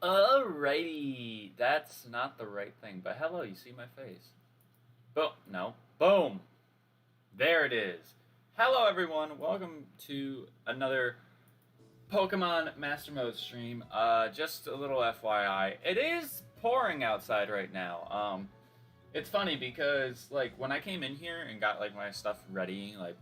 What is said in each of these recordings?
Alrighty, that's not the right thing, but hello, you see my face. Boom, no, boom, there it is. Hello everyone, welcome to another Pokemon Mastermode stream. Just a little FYI, it is pouring outside right now. It's funny because, like, when I came in here and got, like, my stuff ready, like,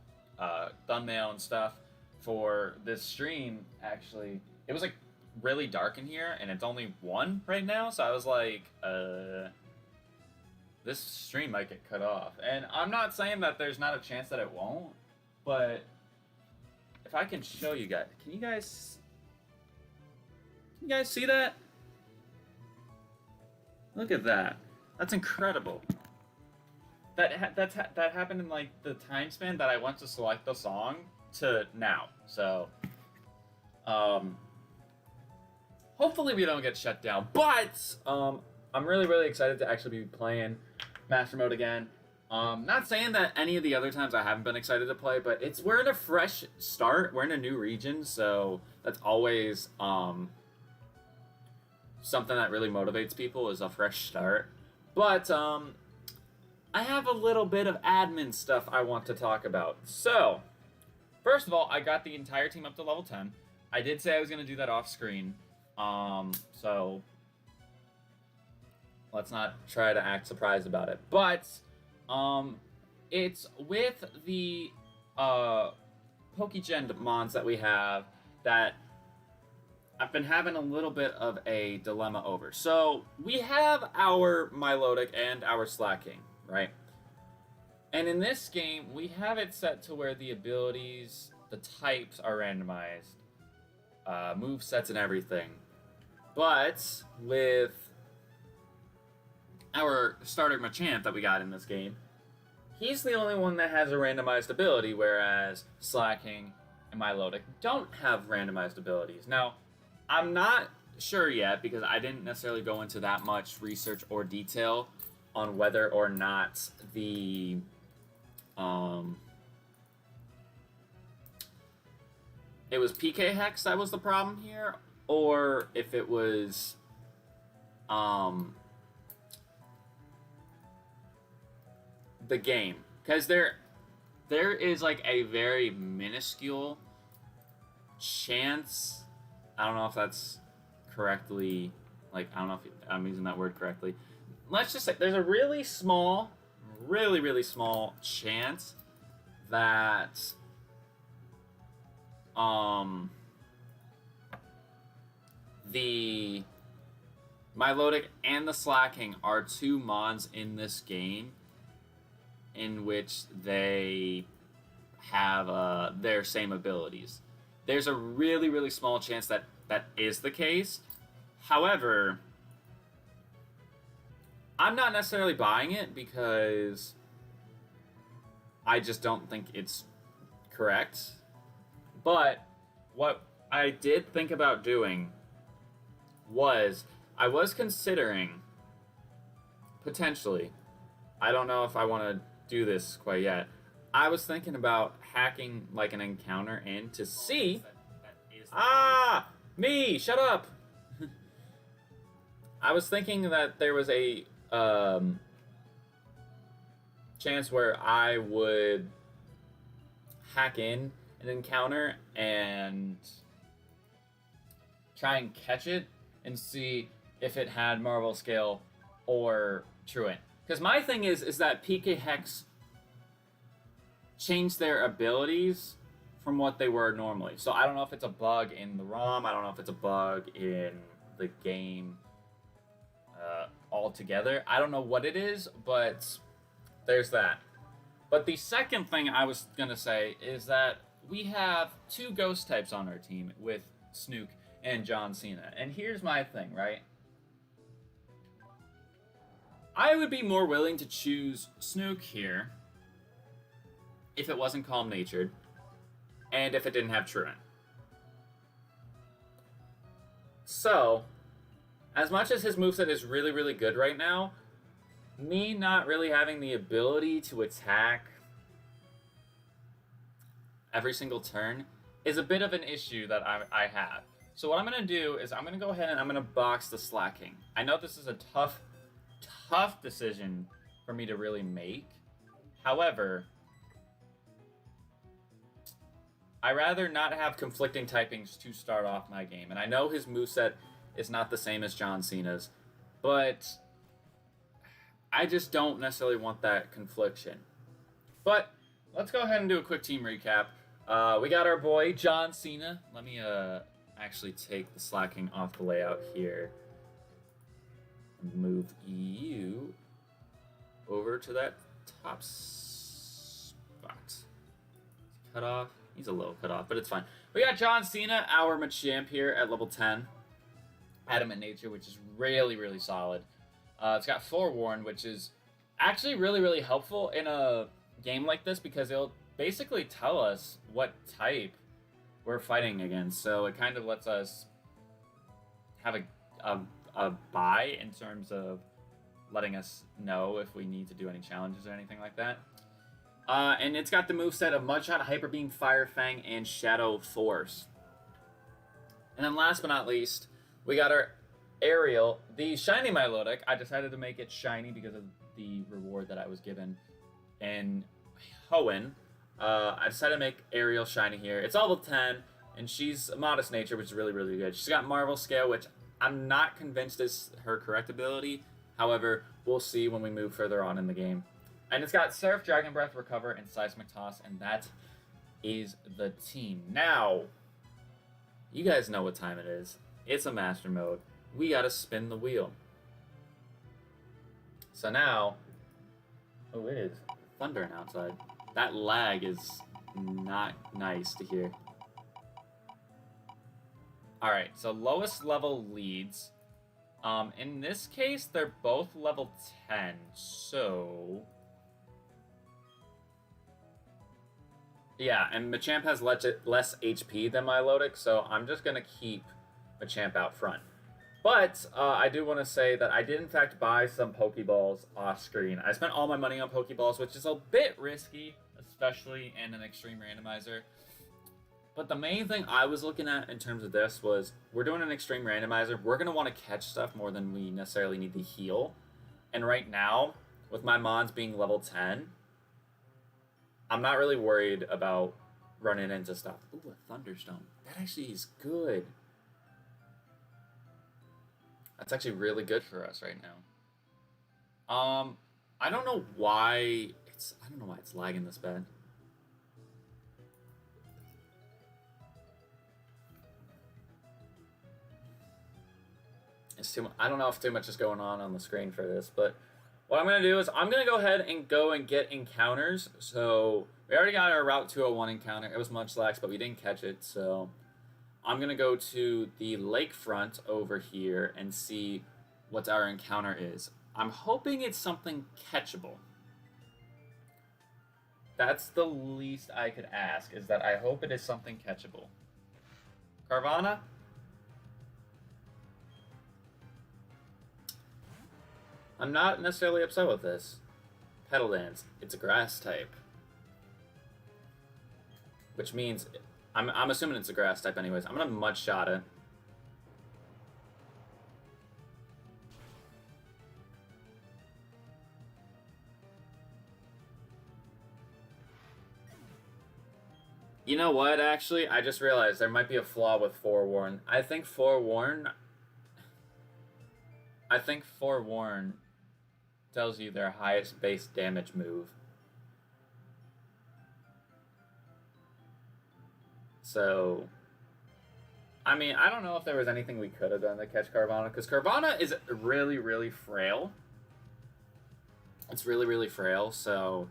thumbnail and stuff for this stream, actually, it was, like, really dark in here, and it's only 1 right now, so I was like, this stream might get cut off. And I'm not saying that there's not a chance that it won't, but if I can show you guys, can you guys see that? Look at that. That's incredible. That happened in, like, the time span that I went to select the song to now. So, hopefully we don't get shut down. But I'm really excited to actually be playing Master Mode again. Not saying that any of the other times I haven't been excited to play, but we're in a fresh start. We're in a new region, so that's always something that really motivates people, is a fresh start. But I have a little bit of admin stuff I want to talk about. So, first of all, I got the entire team up to level 10. I did say I was going to do that off screen. So let's not try to act surprised about it. But it's with the Pokegen mons that we have that I've been having a little bit of a dilemma over. So we have our Milotic and our Slacking, right? And in this game, we have it set to where the abilities, the types are randomized, move sets and everything. But with our starter Machamp that we got in this game, he's the only one that has a randomized ability, whereas Slacking and Milotic don't have randomized abilities. Now, I'm not sure yet, because I didn't necessarily go into that much research or detail on whether or not the it was PK Hex that was the problem here, or if it was the game. Because there is, like, a very minuscule chance, I don't know if that's correctly, like, I don't know if I'm using that word correctly. Let's just say there's a really small chance that the Milotic and the Slacking are 2 mons in this game in which they have their same abilities. There's a really small chance that that is the case. However, I'm not necessarily buying it, because I just don't think it's correct. But what I did think about doing was, I was considering, potentially, I don't know if I want to do this quite yet, I was thinking about hacking, like, an encounter in to see... Me! Shut up! I was thinking that there was a chance where I would hack in an encounter and try and catch it and see if it had Marvel Scale or Truant. Because my thing is that PK Hex changed their abilities from what they were normally. So I don't know if it's a bug in the ROM, I don't know if it's a bug in the game altogether. I don't know what it is, but there's that. But the second thing I was going to say is that we have 2 ghost types on our team with Snook and John Cena. And here's my thing, right? I would be more willing to choose Snook here if it wasn't calm-natured, and if it didn't have Truant. So, as much as his moveset is really good right now, me not really having the ability to attack every single turn is a bit of an issue that I have. So what I'm going to do is I'm going to go ahead and I'm going to box the slacking. I know this is a tough decision for me to really make. However, I rather not have conflicting typings to start off my game. And I know his moveset is not the same as John Cena's, but I just don't necessarily want that confliction. But let's go ahead and do a quick team recap. We got our boy John Cena. Let me actually take the slacking off the layout here. Move you over to that top spot. Cut off. He's a little cut off, but it's fine. We got John Cena, our Machamp here at level 10. Adamant Nature, which is really, really solid. It's got Forewarn, which is actually really, really helpful in a game like this because it'll basically tell us what type we're fighting against. So it kind of lets us have a buy in terms of letting us know if we need to do any challenges or anything like that. And it's got the moveset of Mudshot, Hyper Beam, Fire Fang, and Shadow Force. And then last but not least, we got our Aerial. The Shiny Milotic, I decided to make it shiny because of the reward that I was given in Hoenn. I decided to make Aerial shiny here. It's level 10, and she's a Modest Nature, which is really, really good. She's got Marvel Scale, which I'm not convinced is her correct ability. However, we'll see when we move further on in the game. And it's got Surf, Dragon Breath, Recover, and Seismic Toss, and that is the team. Now, you guys know what time it is. It's a Master Mode. We gotta spin the wheel. So now, oh, it is thundering outside. That lag is not nice to hear. Alright, so lowest level leads. In this case, they're both level 10, so... Yeah, and Machamp has less HP than Milotic, so I'm just going to keep Machamp out front. But I do want to say that I did, in fact, buy some Pokeballs off screen. I spent all my money on Pokeballs, which is a bit risky, especially in an Extreme Randomizer. But the main thing I was looking at in terms of this was, we're doing an Extreme Randomizer. We're going to want to catch stuff more than we necessarily need to heal. And right now, with my Mons being level 10... I'm not really worried about running into stuff. Ooh, a Thunderstone. That actually is good. That's actually really good for us right now. I don't know why it's lagging this bad. It's too much. I don't know if too much is going on the screen for this, but what I'm going to do is I'm going to go ahead and go and get encounters. So we already got our Route 201 encounter. It was Munchlax, but we didn't catch it. So I'm going to go to the lakefront over here and see what our encounter is. I'm hoping it's something catchable. That's the least I could ask, is that I hope it is something catchable. Carvana? I'm not necessarily upset with this. Petal Dance. It's a grass type. Which means, I'm assuming it's a grass type anyways. I'm going to Mudshot it. You know what, actually? I just realized there might be a flaw with Forewarn. I think Forewarn tells you their highest base damage move. So, I mean, I don't know if there was anything we could have done to catch Carvana, because Carvana is really, really frail. It's really, really frail, so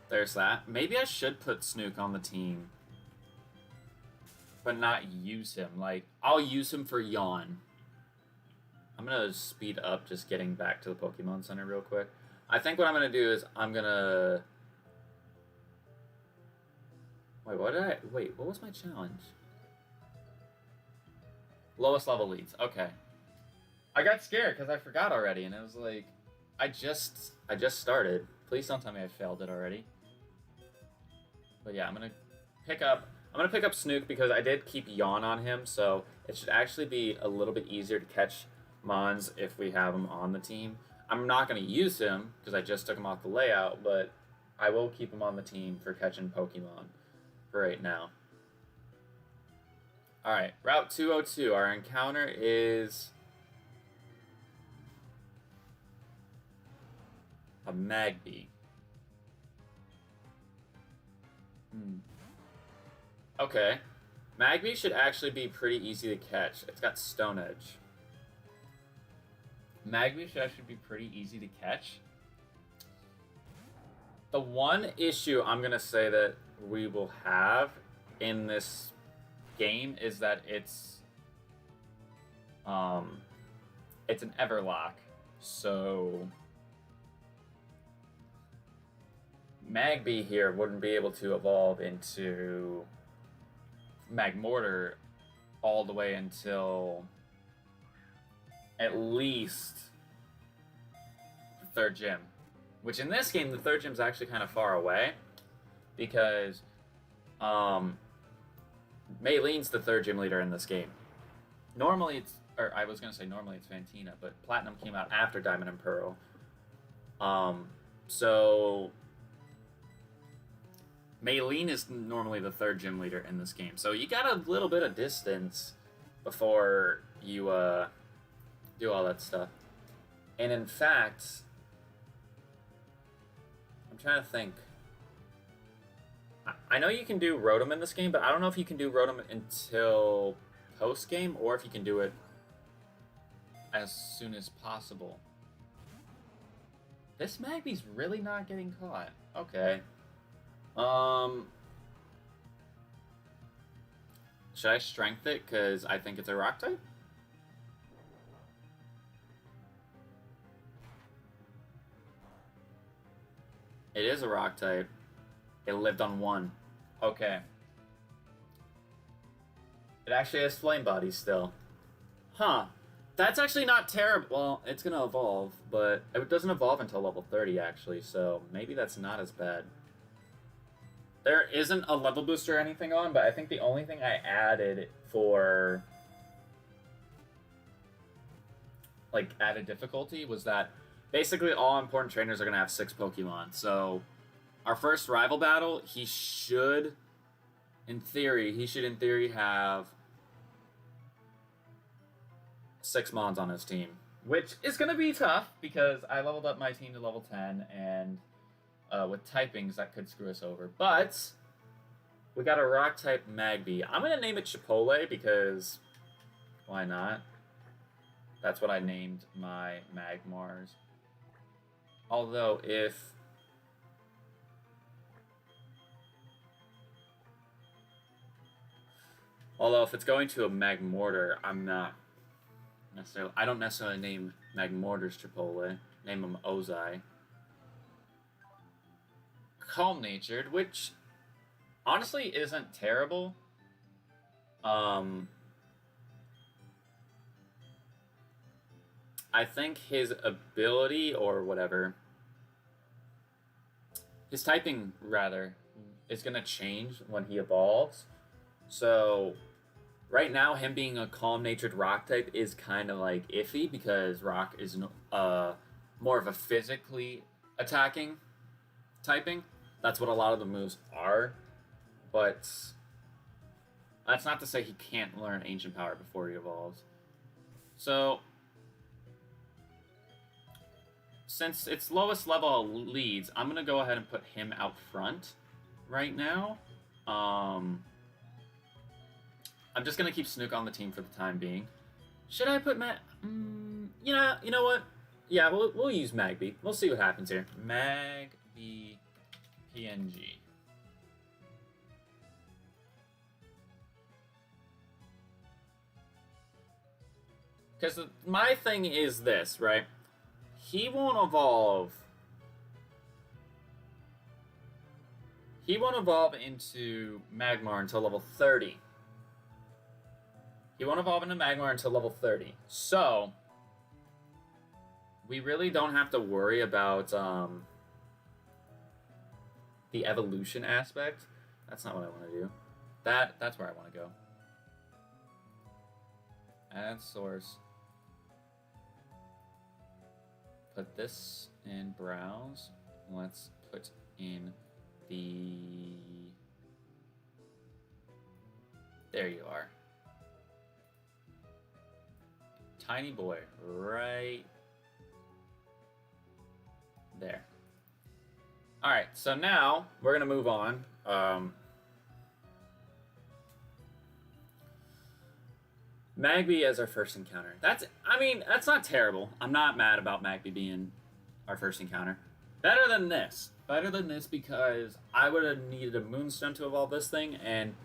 there's that. Maybe I should put Snook on the team, but not use him. Like, I'll use him for Yawn. I'm going to speed up just getting back to the Pokemon Center real quick. I think what I'm going to do is I'm going to... Wait, what was my challenge? Lowest level leads. Okay. I got scared because I forgot already, and it was like, I just started. Please don't tell me I failed it already. But yeah, I'm going to pick up I'm going to pick up Snook because I did keep Yawn on him, so it should actually be a little bit easier to catch Mons if we have him on the team. I'm not going to use him because I just took him off the layout, but I will keep him on the team for catching Pokemon for right now. Alright, Route 202. Our encounter is a Magby. Okay. Magby should actually be pretty easy to catch. It's got Stone Edge. Magby should actually be pretty easy to catch. The one issue I'm going to say that we will have in this game is that it's an Everlock. So Magby here wouldn't be able to evolve into Magmortar all the way until at least the third gym. Which in this game, the third gym's actually kind of far away because Maylene's the third gym leader in this game. Normally it's, or I was going to say normally it's Fantina, but Platinum came out after Diamond and Pearl. So Maylene is normally the third gym leader in this game. So you got a little bit of distance before you do all that stuff. And in fact, I'm trying to think. I know you can do Rotom in this game, but I don't know if you can do Rotom until post-game or if you can do it as soon as possible. This Magby's really not getting caught. Okay. Should I strength it because I think it's a rock type? It is a rock type. It lived on 1. Okay. It actually has flame body still. Huh. That's actually not terrible. Well, it's going to evolve, but it doesn't evolve until level 30, actually, so maybe that's not as bad. There isn't a level booster or anything on, but I think the only thing I added for like added difficulty was that basically all important trainers are going to have 6 Pokemon. So our first rival battle, he should in theory have 6 Mons on his team, which is going to be tough because I leveled up my team to level 10 and with typings, that could screw us over. But we got a rock-type Magby. I'm going to name it Chipotle because why not? That's what I named my Magmars. Although, if it's going to a Magmortar, I'm not necessarily... I don't necessarily name Magmortars Chipotle. Name them Ozai. Calm-natured, which honestly isn't terrible. I think his ability or whatever, his typing rather, is going to change when he evolves. So right now, him being a calm-natured rock type is kind of like iffy because rock is more of a physically attacking typing. That's what a lot of the moves are, but that's not to say he can't learn Ancient Power before he evolves. So, since its lowest level leads, I'm going to go ahead and put him out front right now. I'm just going to keep Snook on the team for the time being. Should I put you know what? Yeah, we'll use Magby. We'll see what happens here. Magby PNG. Because my thing is this, right? He won't evolve. He won't evolve into Magmar until level 30. He won't evolve into Magmar until level 30. So, we really don't have to worry about the evolution aspect. That's not what I want to do. That's where I want to go. Add source. Put this in browse. Let's put in the... There you are. Tiny boy, right there. All right, so now we're gonna move on. Magby as our first encounter. That's not terrible. I'm not mad about Magby being our first encounter. Better than this. Better than this because I would have needed a Moonstone to evolve this thing, and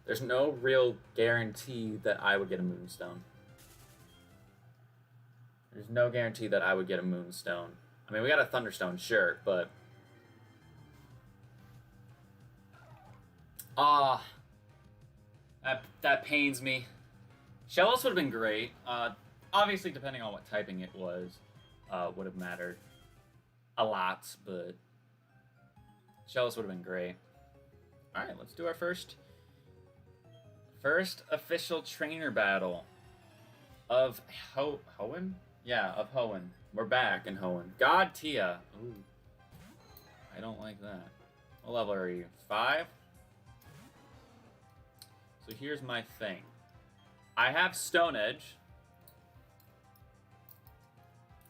there's no real guarantee that I would get a Moonstone. There's no guarantee that I would get a Moonstone. I mean, we got a Thunderstone, sure, but... that pains me. Shellos would have been great. Obviously, depending on what typing it was, would have mattered a lot, but Shellos would have been great. All right, let's do our first official trainer battle of Hoenn? Yeah, of Hoenn. We're back in Hoenn. God Tia. Ooh. I don't like that. What level are you? 5? So here's my thing. I have Stone Edge.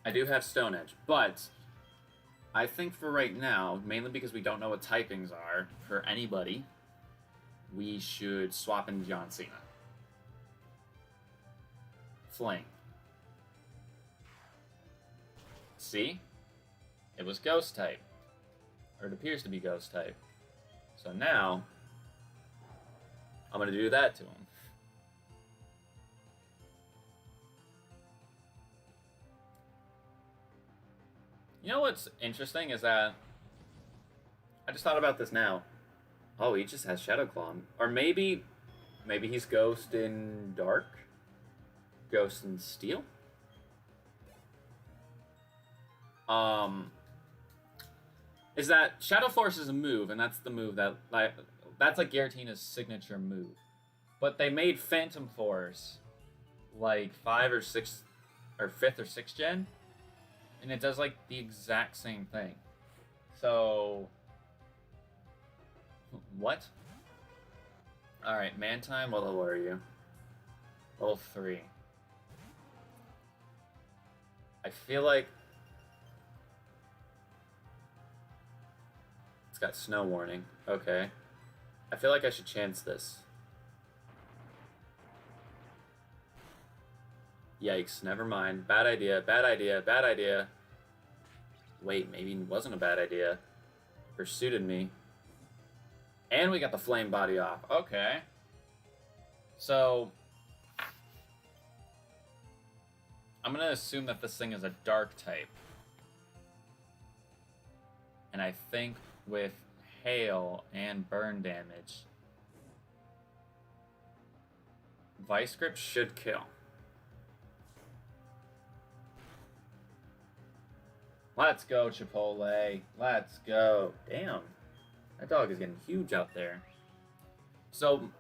I do have Stone Edge, but I think for right now, mainly because we don't know what typings are for anybody, we should swap in John Cena. Fling. See? It was Ghost type. Or it appears to be Ghost type. So now, I'm going to do that to him. You know what's interesting is that I just thought about this now. Oh, he just has Shadow Claw. Or maybe he's Ghost in Dark? Ghost in Steel? Is that Shadow Force is a move, and that's the move that's like Giratina's signature move. But they made Phantom Force like 5th or 6th gen, and it does like the exact same thing. So what? All right, Mantine. What level are you? Level 3. I feel like it's got Snow Warning. Okay. I feel like I should chance this. Yikes, never mind. Bad idea, bad idea, bad idea. Wait, maybe it wasn't a bad idea. Pursued me. And we got the Flame Body off. Okay. So I'm going to assume that this thing is a Dark type. And I think with Hail and Burn damage, Vice Grip should kill. Let's go, Chipotle. Let's go. Damn. That dog is getting huge out there. So,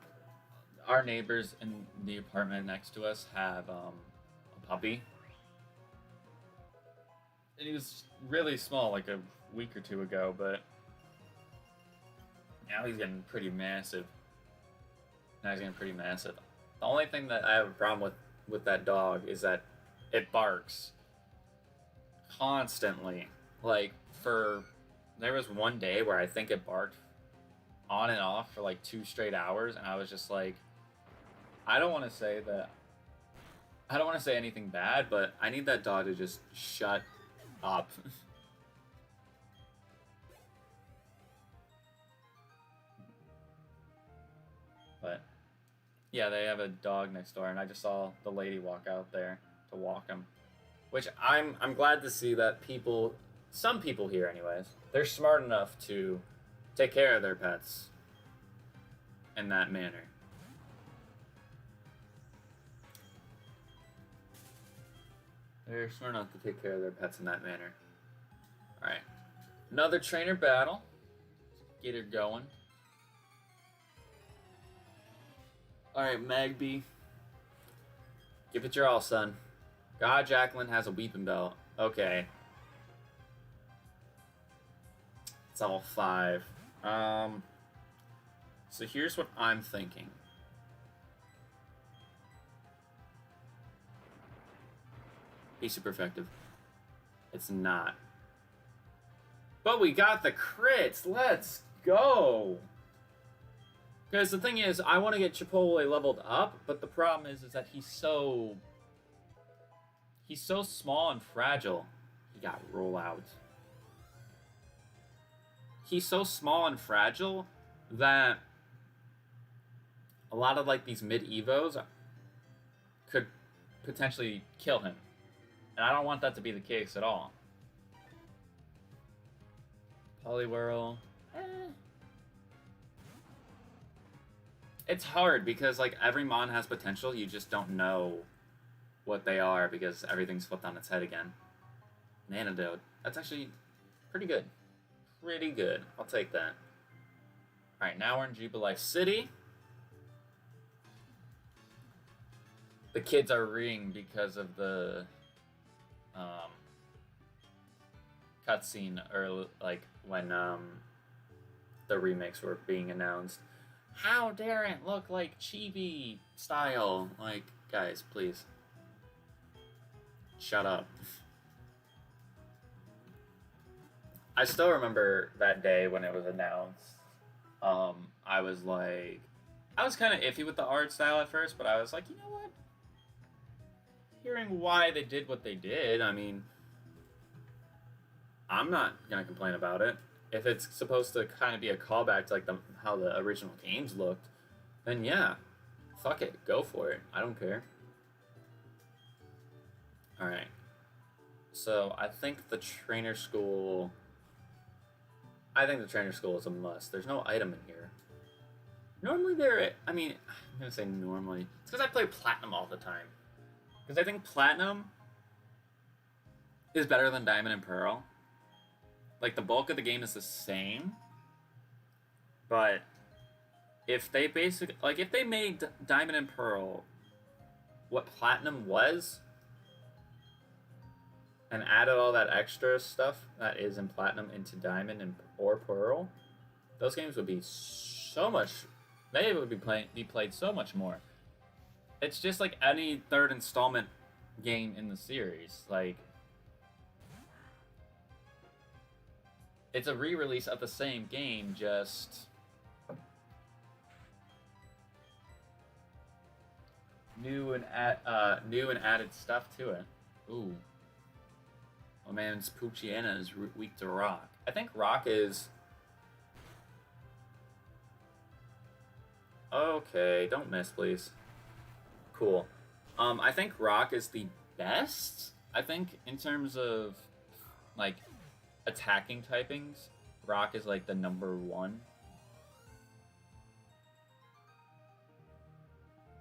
our neighbors in the apartment next to us have a puppy. And he was really small like a week or two ago, but now he's getting pretty massive. The only thing that I have a problem with that dog is that it barks constantly. Like, there was one day where I think it barked on and off for like 2 straight hours, and I was just like, I don't want to say anything bad, but I need that dog to just shut up. But yeah, they have a dog next door, and I just saw the lady walk out there to walk him. Which I'm glad to see that some people here anyways, they're smart enough to take care of their pets in that manner. They're smart enough to take care of their pets in that manner. Alright. Another trainer battle. Let's get her going. Alright, Magby. Give it your all, son. God, Jacqueline has a weeping belt. Okay. It's all 5. So here's what I'm thinking. Be super effective. It's not. But we got the crits. Let's go. Because the thing is, I want to get Chipotle leveled up, but the problem is that he's so small and fragile. He got roll out. He's so small and fragile that a lot of like these mid evos could potentially kill him. And I don't want that to be the case at all. Poliwhirl. It's hard because like every mon has potential, you just don't know what they are because everything's flipped on its head again. Nanodote. That's actually pretty good. Pretty good. I'll take that. Alright, now we're in Jubilife City. The kids are reading because of the cutscene, or like when the remakes were being announced. How dare it look like chibi style? Like, guys, please. Shut up. I still remember that day when it was announced. I was like, I was kind of iffy with the art style at first, but I was like, you know what? Hearing why they did what they did, I mean, I'm not gonna complain about it. If it's supposed to kind of be a callback to like how the original games looked, then yeah, fuck it, go for it. I don't care. All right. So I think the trainer school. I think the trainer school is a must. There's no item in here. Normally I mean, I'm gonna say normally. It's because I play Platinum all the time. Because I think Platinum is better than Diamond and Pearl. Like, the bulk of the game is the same. But if they if they made Diamond and Pearl what Platinum was, and added all that extra stuff that is in Platinum into Diamond or Pearl, those games would be so much. They would be played so much more. It's just like any third installment game in the series. Like, it's a re-release of the same game, just new and added stuff to it. Ooh. Oh man, Poochiana is weak to rock. I think rock is... Okay, don't miss, please. Cool. I think rock is the best. I think in terms of, like, attacking typings, rock is, like, the #1.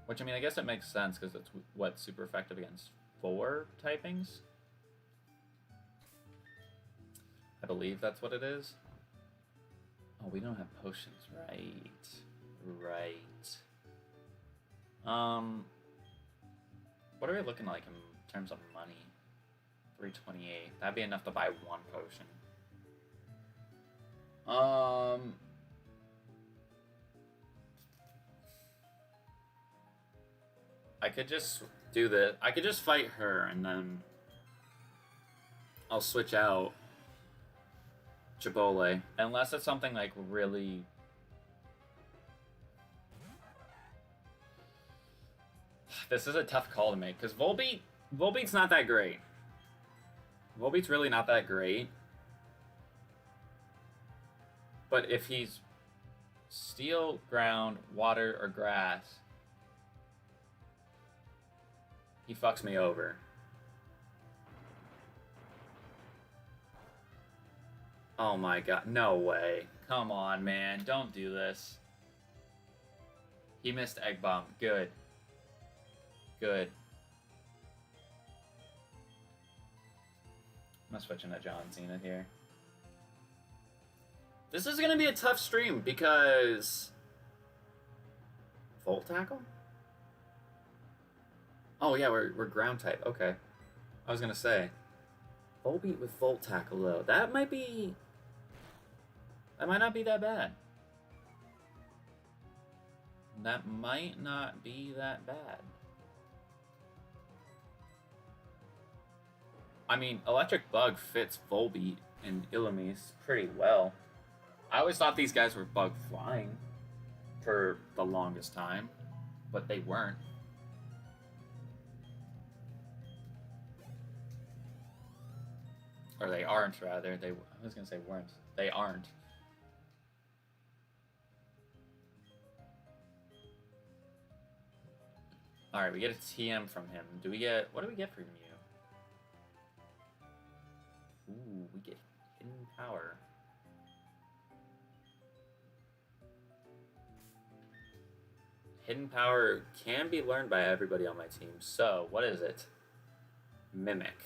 Which, I mean, I guess it makes sense, because it's what's super effective against 4 typings. I believe that's what it is. Oh, we don't have potions, right. Right. What are we looking like in terms of money? 328. That'd be enough to buy 1 potion. I could just do this. I could just fight her and then I'll switch out Chipotle. Unless it's something like really... This is a tough call to make, because Volbeat's not that great. Volbeat's really not that great. But if he's steel, ground, water, or grass, he fucks me over. Oh my god, no way. Come on, man, don't do this. He missed Egg Bomb, good. Good. I'm gonna switch into John Cena here. This is gonna be a tough stream because... Volt Tackle? Oh yeah, we're ground type. Okay. I was gonna say Volbeat with Volt Tackle though. That might not be that bad. That might not be that bad. I mean, Electric Bug fits Volbeat and Illumise pretty well. I always thought these guys were bug flying for the longest time, but they weren't. Or they aren't, rather. I was gonna say weren't. They aren't. Alright, we get a TM from him. What do we get from you? Ooh, we get Hidden Power. Hidden Power can be learned by everybody on my team. So, what is it? Mimic.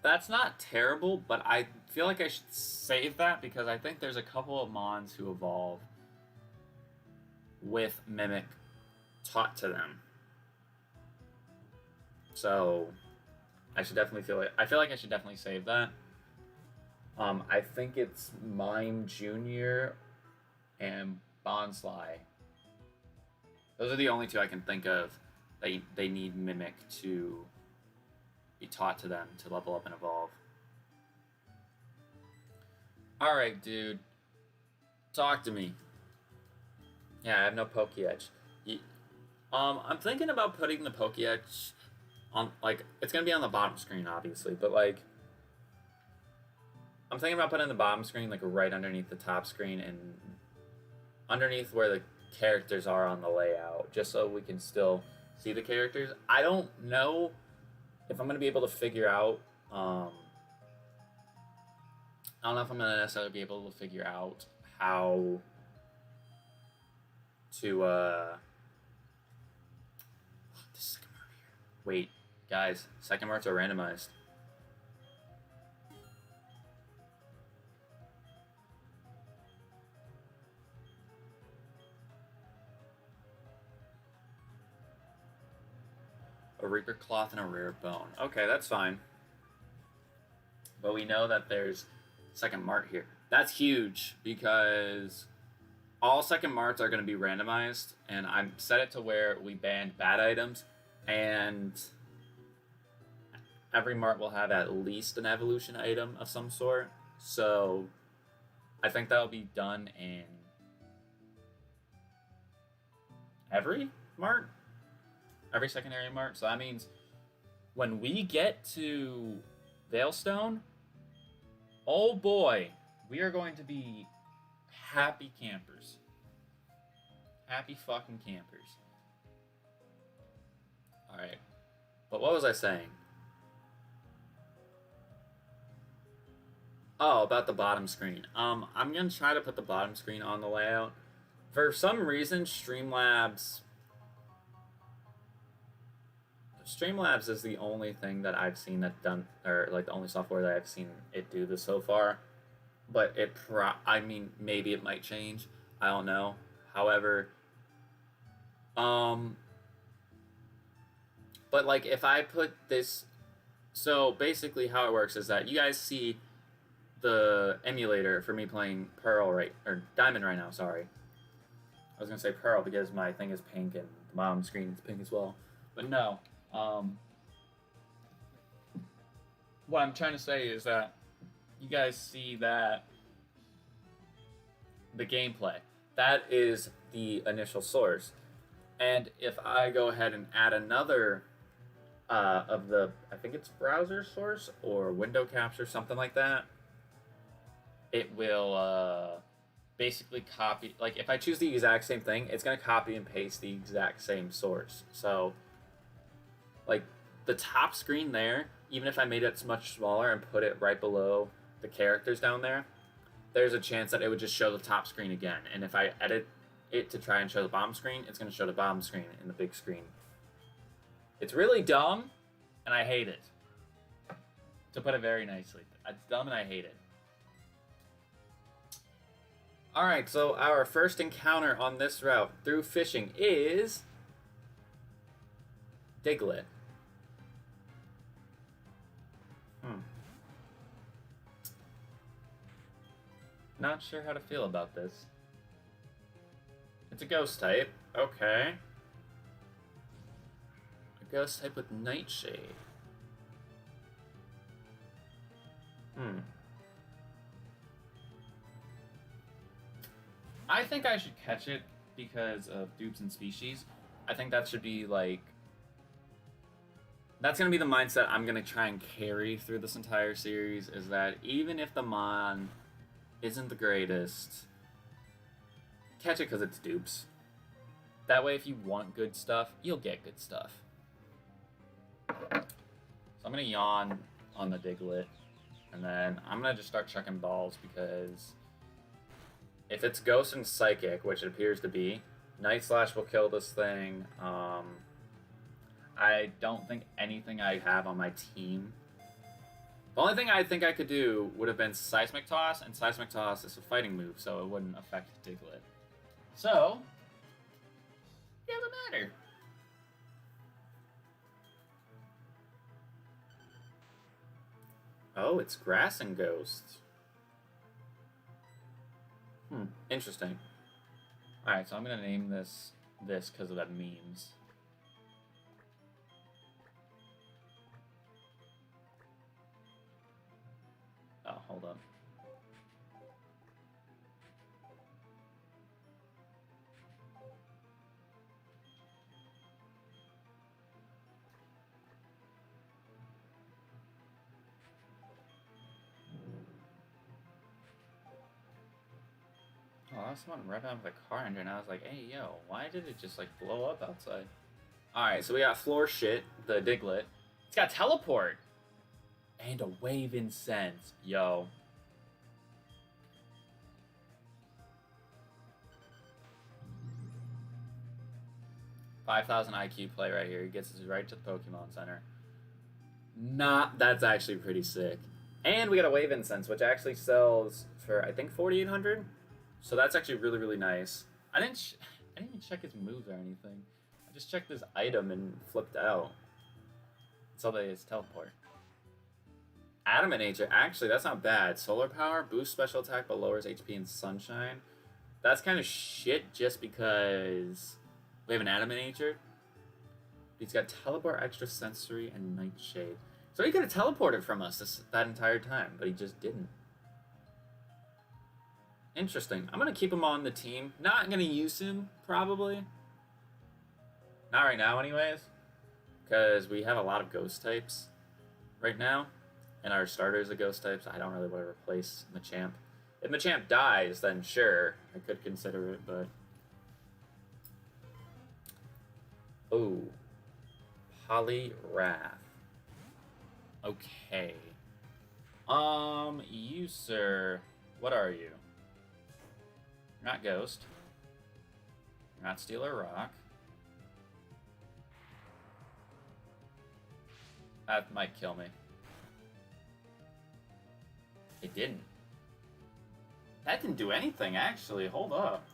That's not terrible, but I feel like I should save that because I think there's a couple of Mons who evolve with Mimic taught to them. So I feel like I should definitely save that. I think it's Mime Jr. and Bonsly. Those are the only two I can think of that they need Mimic to be taught to them to level up and evolve. Alright, dude. Talk to me. Yeah, I have no Pokéetch. I'm thinking about putting the Pokéetch on, like, it's gonna be on the bottom screen, obviously, but, like, I'm thinking about putting the bottom screen, like, right underneath the top screen and underneath where the characters are on the layout, just so we can still see the characters. I don't know if I'm going to be able to figure out, I don't know if I'm going to necessarily be able to figure out how to, this second mark here. Wait, guys, second marks are randomized. A Reaper Cloth and a Rare Bone. Okay, that's fine. But we know that there's second mart here. That's huge because all second marts are going to be randomized, and I'm set it to where we banned bad items, and every mart will have at least an evolution item of some sort. So I think that'll be done in every mart. Every secondary mart. So that means when we get to Veilstone, oh boy, we are going to be happy campers. Happy fucking campers. Alright. But what was I saying? Oh, about the bottom screen. I'm going to try to put the bottom screen on the layout. For some reason, Streamlabs is the only thing that I've seen that done, or like the only software that I've seen it do this so far. But I mean, maybe it might change. I don't know. However, but like if I put this, so basically how it works is that you guys see the emulator for me playing Pearl or Diamond right now. Sorry, I was gonna say Pearl because my thing is pink and the bottom screen is pink as well. But no. What I'm trying to say is that you guys see that the gameplay, that is the initial source. And if I go ahead and add another of the, I think it's browser source or window capture, something like that, it will basically copy, like if I choose the exact same thing, it's going to copy and paste the exact same source. So like the top screen there, even if I made it much smaller and put it right below the characters down there, there's a chance that it would just show the top screen again. And if I edit it to try and show the bottom screen, it's going to show the bottom screen in the big screen. It's really dumb, and I hate it. To put it very nicely. It's dumb and I hate it. Alright, so our first encounter on this route through fishing is Diglett. Not sure how to feel about this. It's a ghost type. Okay. A ghost type with Nightshade. I think I should catch it because of dupes and species. I think that should be like... That's going to be the mindset I'm going to try and carry through this entire series, is that even if the mon isn't the greatest, catch it because it's dupes. That way, if you want good stuff, you'll get good stuff. So I'm going to yawn on the Diglett, and then I'm going to just start chucking balls, because if it's Ghost and Psychic, which it appears to be, Night Slash will kill this thing. I don't think anything I have on my team. The only thing I think I could do would have been Seismic Toss, and Seismic Toss is a fighting move, so it wouldn't affect Diglett. So, it doesn't matter. Oh, it's Grass and Ghost. Interesting. Alright, so I'm gonna name this because of that memes. Oh, hold up. Oh, I was someone revving up the car engine, and I was like, hey, yo, why did it just, like, blow up outside? Alright, so we got Floor Shit, the Diglett. It's got Teleport! And a Wave Incense. Yo. $5,000 IQ play right here. He gets us right to the Pokemon Center. That's actually pretty sick. And we got a Wave Incense, which actually sells for, I think, 4,800. So that's actually really, really nice. I didn't even check his moves or anything. I just checked his item and flipped out. So that is Teleport. Adamant Nature, actually, that's not bad. Solar Power, boosts special attack but lowers HP in Sunshine. That's kind of shit just because we have an Adamant Nature. He's got Teleport, Extra Sensory, and Nightshade. So he could have teleported from us that entire time, but he just didn't. Interesting. I'm going to keep him on the team. Not going to use him, probably. Not right now, anyways. Because we have a lot of ghost types right now. And our starters are ghost types. I don't really want to replace Machamp. If Machamp dies, then sure, I could consider it, but... Oh. Poliwrath. Okay. You, sir. What are you? You're not Ghost. You're not Steel or Rock. That might kill me. It didn't. That didn't do anything, actually. Hold up.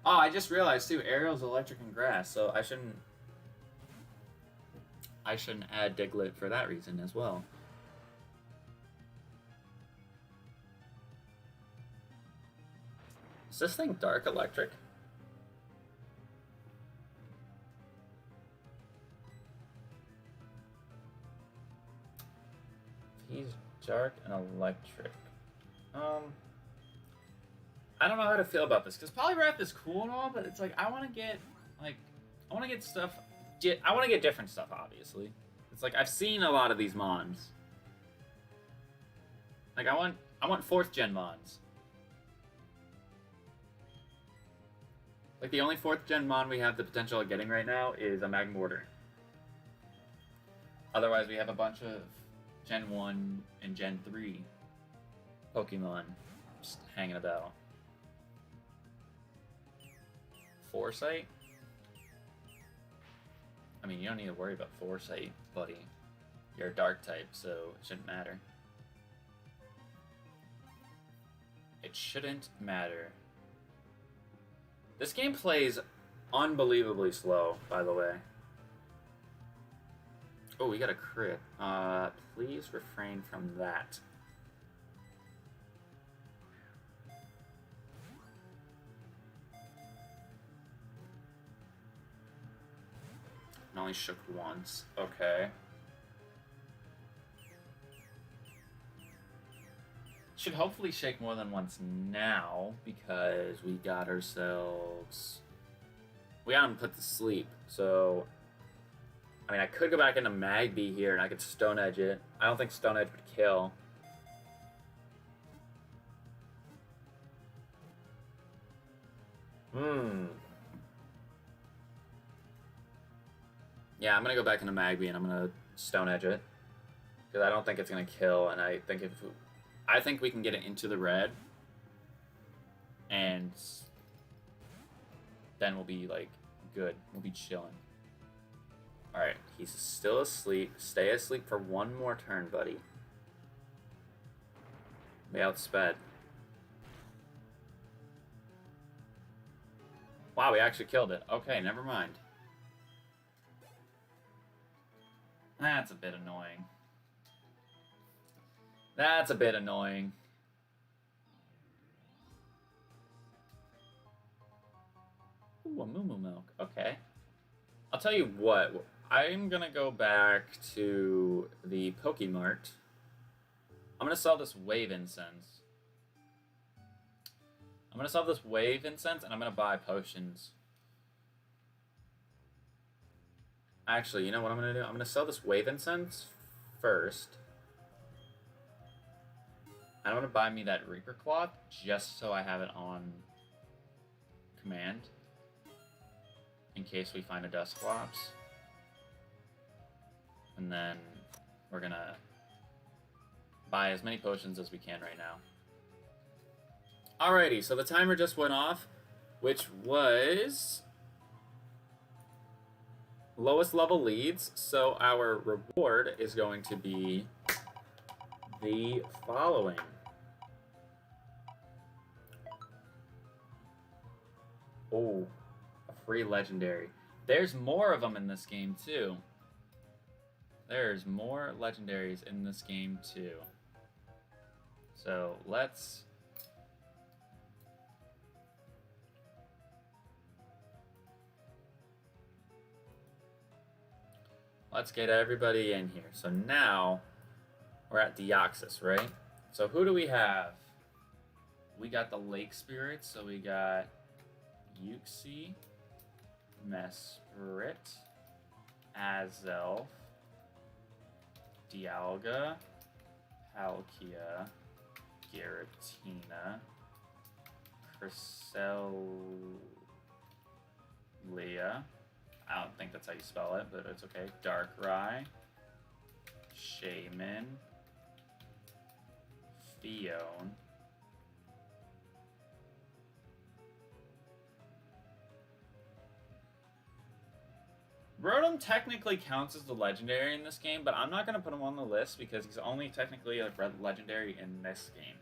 Oh, I just realized, too, Aerial's Electric and Grass, so I shouldn't add Diglett for that reason as well. Is this thing Dark Electric? He's Dark and Electric. I don't know how to feel about this, because Poliwrath is cool and all, but it's like, I want to get stuff, I want to get different stuff, obviously. It's like, I've seen a lot of these mons. Like, I want 4th gen mons. Like, the only 4th gen mon we have the potential of getting right now is a Magmortar. Otherwise, we have a bunch of Gen 1 and Gen 3 Pokemon just hanging about. Foresight? I mean, you don't need to worry about Foresight, buddy. You're a Dark type, so it shouldn't matter. It shouldn't matter. This game plays unbelievably slow, by the way. Oh, we got a crit. Please refrain from that. It only shook once. Okay. Should hopefully shake more than once now, because we got ourselves... We got him put to sleep, so... I mean, I could go back into Magby here, and I could Stone Edge it. I don't think Stone Edge would kill. Yeah, I'm gonna go back into Magby, and I'm gonna Stone Edge it. Because I don't think it's gonna kill, and I think if... I think we can get it into the red, and then we'll be, like, good. We'll be chilling. Alright, he's still asleep. Stay asleep for one more turn, buddy. We outsped. Wow, we actually killed it. Okay, never mind. That's a bit annoying. That's a bit annoying. Ooh, a Moo Milk. Okay. I'll tell you what. I'm going to go back to the Pokemart. I'm going to sell this Wave Incense. I'm going to sell this Wave Incense, and I'm going to buy potions. Actually, you know what I'm going to do? I'm going to sell this Wave Incense first. I want to buy me that Reaper Cloth just so I have it on command in case we find a Dusclops. And then we're going to buy as many potions as we can right now. Alrighty, so the timer just went off, which was lowest level leads. So our reward is going to be the following. Oh, a free legendary. There's more of them in this game too. There's more legendaries in this game too. So let's get everybody in here. So now we're at Deoxys, right? So who do we have? We got the Lake Spirits, so we got Uxie, Mesprit, Azelf, Dialga, Palkia, Giratina, Cresselia. I don't think that's how you spell it, but it's okay. Darkrai, Shaman, Fion, Rotom technically counts as the legendary in this game, but I'm not going to put him on the list because he's only technically a legendary in this game.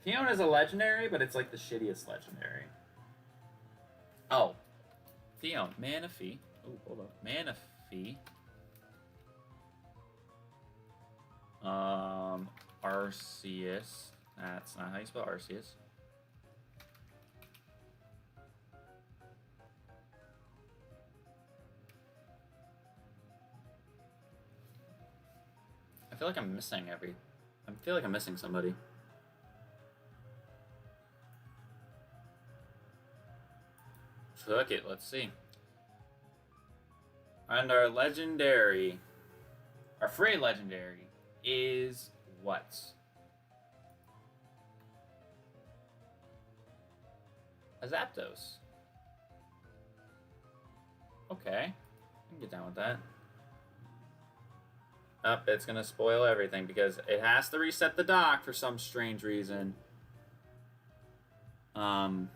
Fion is a legendary, but it's like the shittiest legendary. Oh. Fion. Manaphy. Oh, hold up. Manaphy. Arceus. That's not how you spell Arceus. I feel like I'm missing somebody. Fuck it, let's see. And our legendary, our free legendary is what? A Zapdos. Okay, I can get down with that. It's gonna spoil everything because it has to reset the dock for some strange reason. Alright,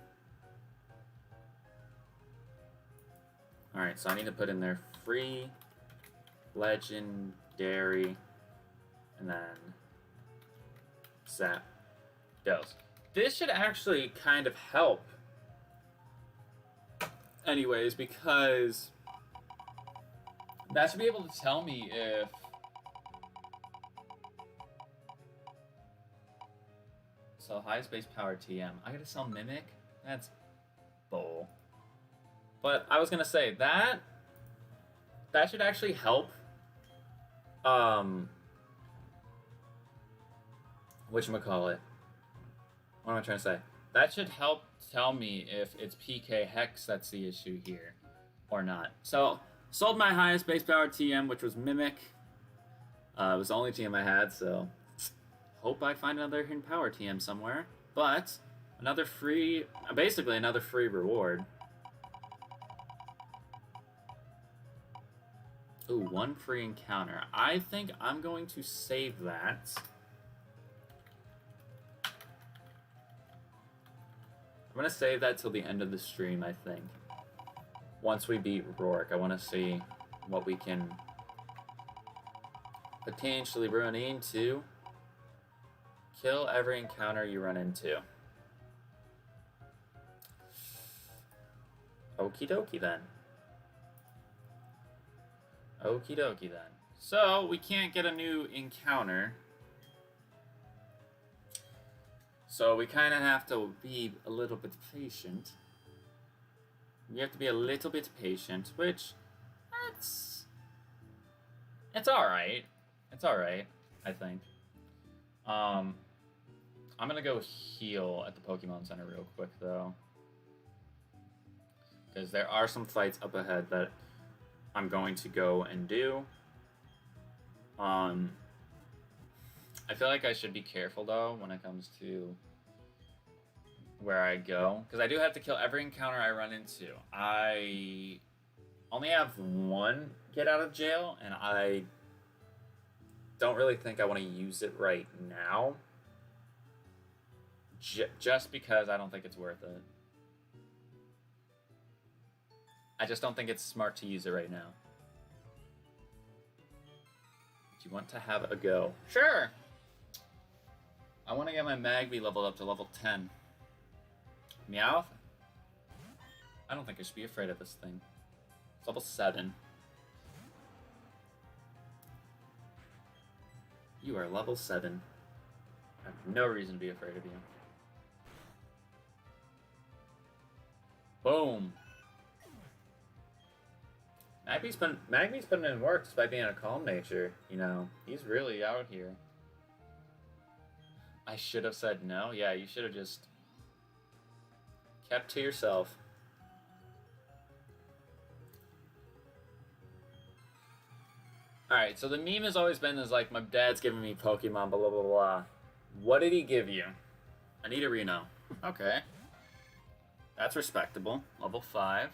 so I need to put in there free, legendary, and then Zapdos. this should actually kind of help. Anyways, because that should be able to tell me if so highest base power TM. I gotta sell Mimic? That's bull. But I was gonna say that should actually help. Whatchamacallit? What am I trying to say? That should help tell me if it's PK Hex that's the issue here or not. So, sold my highest base power TM, which was Mimic. It was the only TM I had, so hope I find another hidden power TM somewhere. But another free, basically another free reward. Ooh, one free encounter. I think I'm going to save that. I'm going to save that till the end of the stream, I think. Once we beat Rourke, I want to see what we can potentially run into. Kill every encounter you run into. Okie dokie then. Okie dokie then. So, we can't get a new encounter. So we kind of have to be a little bit patient. We have to be a little bit patient, which, it's alright. It's alright, I think. I'm gonna go heal at the Pokemon Center real quick, though. Because there are some fights up ahead that I'm going to go and do. I feel like I should be careful, though, when it comes to where I go. Because I do have to kill every encounter I run into. I only have one get out of jail, and I don't really think I want to use it right now. Just because I don't think it's worth it. I just don't think it's smart to use it right now. Do you want to have a go? Sure! I want to get my Magby leveled up to level 10. Meowth? I don't think I should be afraid of this thing. It's level 7. You are level 7. I have no reason to be afraid of you. Boom! Magby's putting in work despite being a calm nature. You know, he's really out here. I should have said no. Yeah, you should have just kept to yourself. Alright, so the meme has always been is like, my dad's giving me Pokemon, blah, blah, blah, blah. What did he give you? I need a Reno. Okay. That's respectable. Level 5.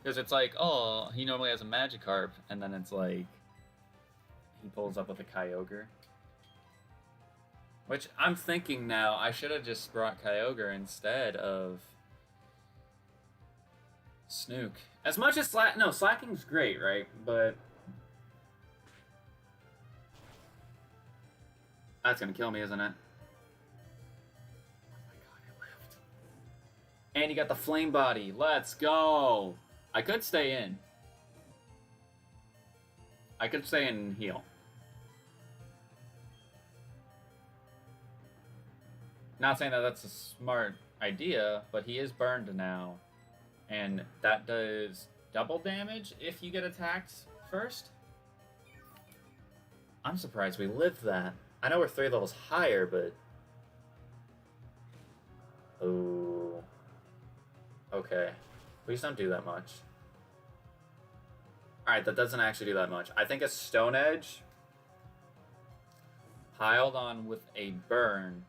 Because it's like, oh, he normally has a Magikarp, and then it's like, he pulls up with a Kyogre. Which, I'm thinking now, I should have just brought Kyogre instead of Snook. As much as Slacking's great, right? But that's gonna kill me, isn't it? Oh my god, it lived. And you got the Flame Body. Let's go! I could stay in. I could stay in and heal. Not saying that that's a smart idea, but he is burned now. And that does double damage if you get attacked first. I'm surprised we lived that. I know we're 3 levels higher, but... Oh. Okay. Please don't do that much. Alright, that doesn't actually do that much. I think a Stone Edge piled on with a burn.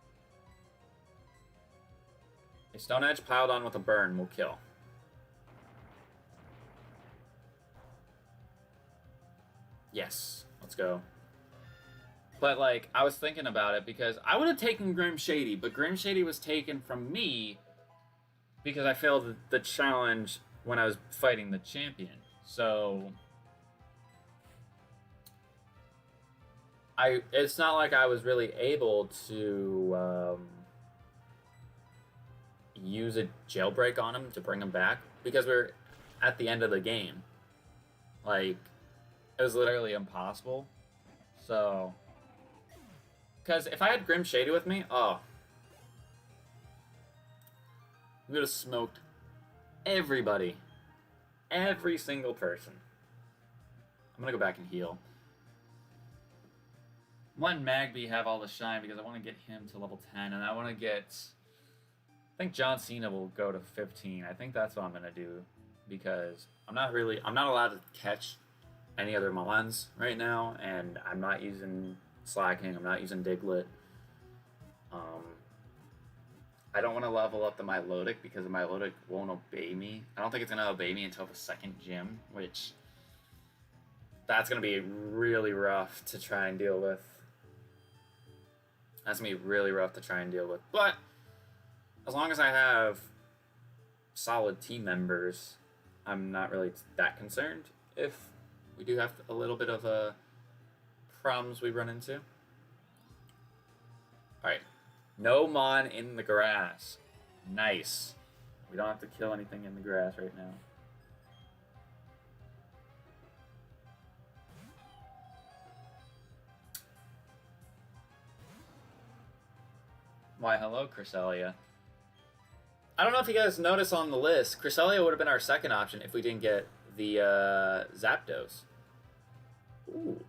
A Stone Edge piled on with a burn will kill. Yes, let's go. But, like, I was thinking about it because I would have taken Grim Shady, but Grim Shady was taken from me because I failed the challenge when I was fighting the champion. So it's not like I was really able to use a jailbreak on him to bring him back because we're at the end of the game. Like, it was literally impossible. So, because if I had Grim Shady with me, oh, we would have smoked everybody. Every single person. I'm gonna go back and heal. One Magby have all the shine because I want to get him to level 10, and I want to get... I think John Cena will go to 15. I think that's what I'm gonna do because I'm not allowed to catch any other Mons right now, and I'm not using Slacking. I'm not using Diglett. I don't want to level up the Milotic because the Milotic won't obey me. I don't think it's going to obey me until the second gym, which that's going to be really rough to try and deal with. That's going to be really rough to try and deal with. But as long as I have solid team members, I'm not really that concerned if we do have a little bit of problems we run into. Alright. No Mon in the grass. Nice. We don't have to kill anything in the grass right now. Why, hello, Cresselia. I don't know if you guys noticed on the list, Cresselia would have been our second option if we didn't get the Zapdos. Ooh.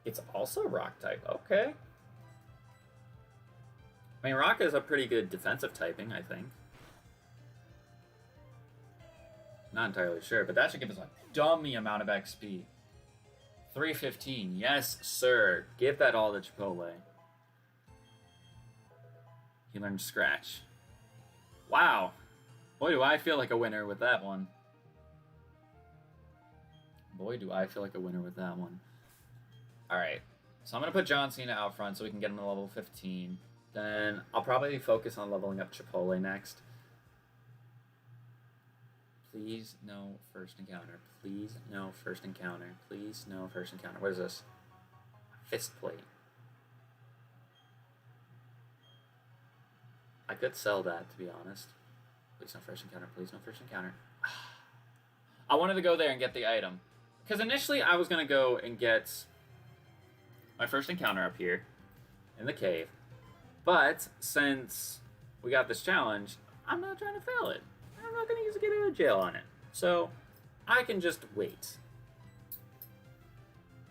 It's also Rock type. Okay. I mean, Rock is a pretty good defensive typing, I think. Not entirely sure, but that should give us a dummy amount of XP. 315. Yes, sir. Give that all to Chipotle. He learned Scratch. Wow. Boy, do I feel like a winner with that one. Boy, do I feel like a winner with that one. Alright. So I'm going to put John Cena out front so we can get him to level 15. Then I'll probably focus on leveling up Chipotle next. Please, no first encounter. Please, no first encounter. Please, no first encounter. What is this? Fist plate. I could sell that, to be honest. Please, no first encounter. Please, no first encounter. I wanted to go there and get the item. Because initially I was going to go and get my first encounter up here in the cave. But since we got this challenge, I'm not trying to fail it. I'm not going to use a get out of jail on it. So I can just wait.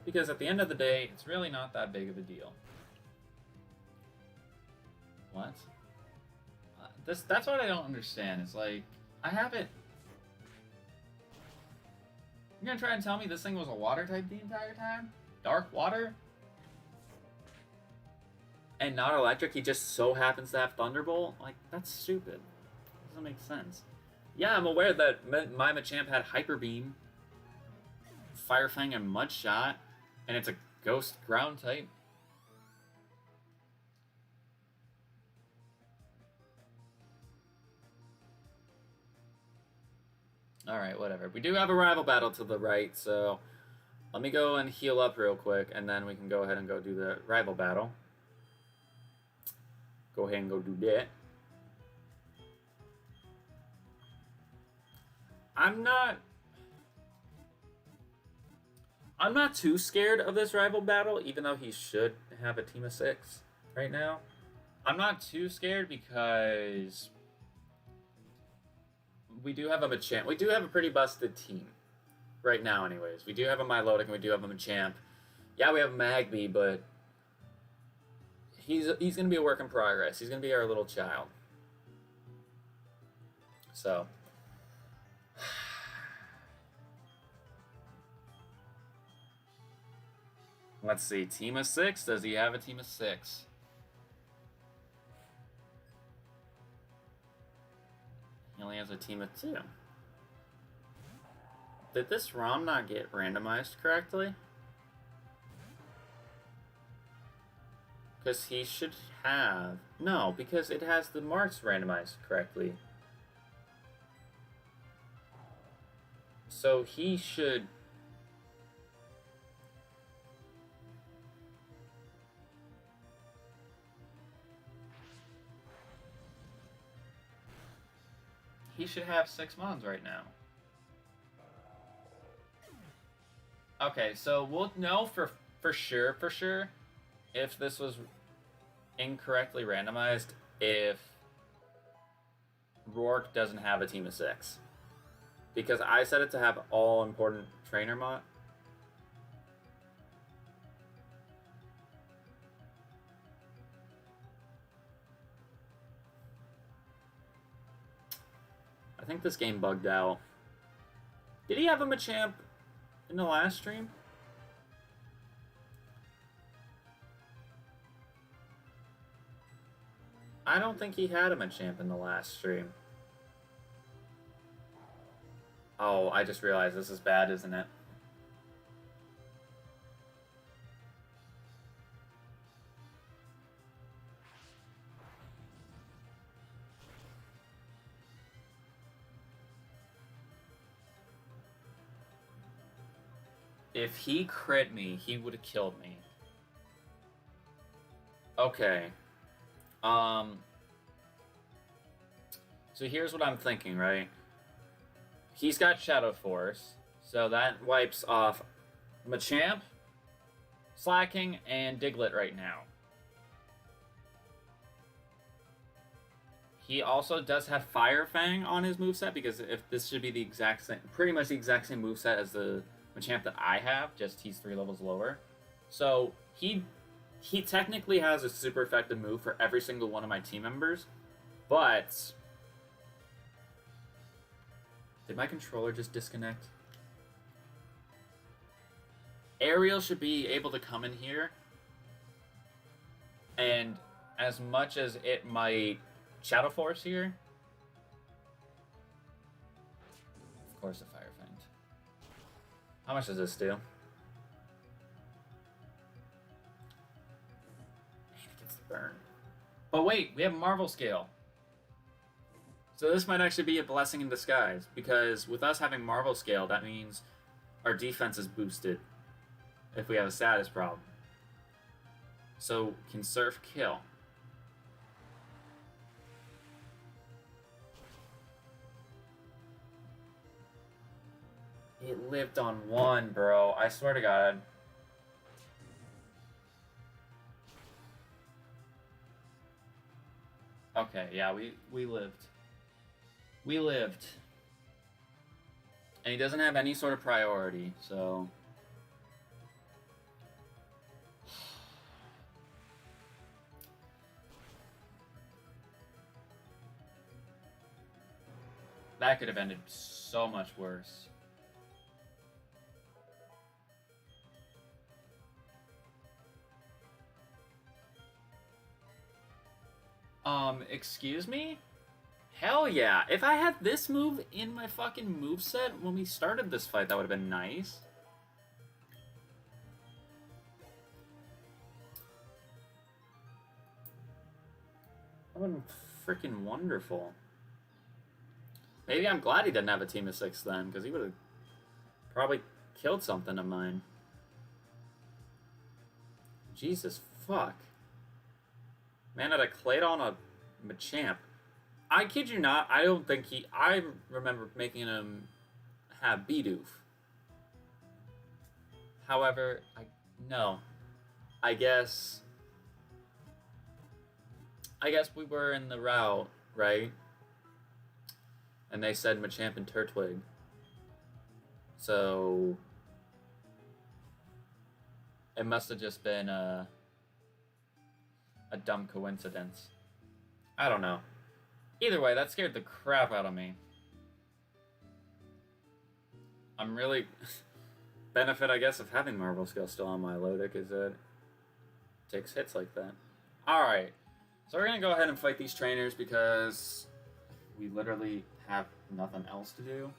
Because at the end of the day, it's really not that big of a deal. What? That's what I don't understand. It's like, I haven't... You're going to try and tell me this thing was a water type the entire time? Dark water? And not electric, he just so happens to have Thunderbolt? Like, that's stupid. Doesn't make sense. Yeah, I'm aware that my Machamp had Hyper Beam, Fire Fang, and Mud Shot, and it's a Ghost Ground type. Alright, whatever. We do have a rival battle to the right, so let me go and heal up real quick, and then we can go ahead and go do the rival battle. Go ahead and go do that. I'm not too scared of this rival battle, even though he should have a team of 6 right now. I'm not too scared because we do have a Machamp. We do have a pretty busted team right now anyways. We do have a Milotic and we do have a Machamp. Yeah, we have a Magby, but he's going to be a work in progress. He's going to be our little child. So let's see. Team of 6? Does he have a team of 6? He only has a team of 2. Did this ROM not get randomized correctly? Because he should have... No, because it has the marks randomized correctly. So he should... he should have 6 mons right now. Okay, so we'll know for sure, if this was incorrectly randomized, if Rourke doesn't have a team of 6. Because I set it to have all important trainer mod. I think this game bugged out. Did he have a Machamp in the last stream? I don't think he had a Machamp in the last stream. Oh, I just realized this is bad, isn't it? If he crit me, he would have killed me. Okay. So here's what I'm thinking, right? He's got Shadow Force, so that wipes off Machamp, Slacking, and Diglett right now. He also does have Fire Fang on his moveset, because if this should be the exact same, pretty much the exact same moveset as the Machamp that I have, just he's 3 levels lower. So he technically has a super effective move for every single one of my team members, but did my controller just disconnect? Ariel should be able to come in here, and as much as it might Shadow Force here, of course the Fire Fang. How much does this do? It gets the burn. But wait, we have Marvel Scale. So this might actually be a blessing in disguise, because with us having Marvel Scale, that means our defense is boosted if we have a status problem. So can Surf kill? It lived on 1, bro. I swear to God. Okay, yeah, we lived. We lived. And he doesn't have any sort of priority, so that could have ended so much worse. Excuse me? Hell yeah. If I had this move in my fucking moveset when we started this fight, that would have been nice. That would have been freaking wonderful. Maybe I'm glad he didn't have a team of 6 then, because he would have probably killed something of mine. Jesus fuck. Man, had a Claydon a Machamp. I kid you not, I don't think I remember making him have Bidoof. However, no. I guess we were in the route, right? And they said Machamp and Turtwig. So it must have just been a dumb coincidence. I don't know. Either way, that scared the crap out of me. I'm really... benefit, I guess, of having Marvel Scale still on my Lodic is that it takes hits like that. Alright. So we're going to go ahead and fight these trainers because we literally have nothing else to do.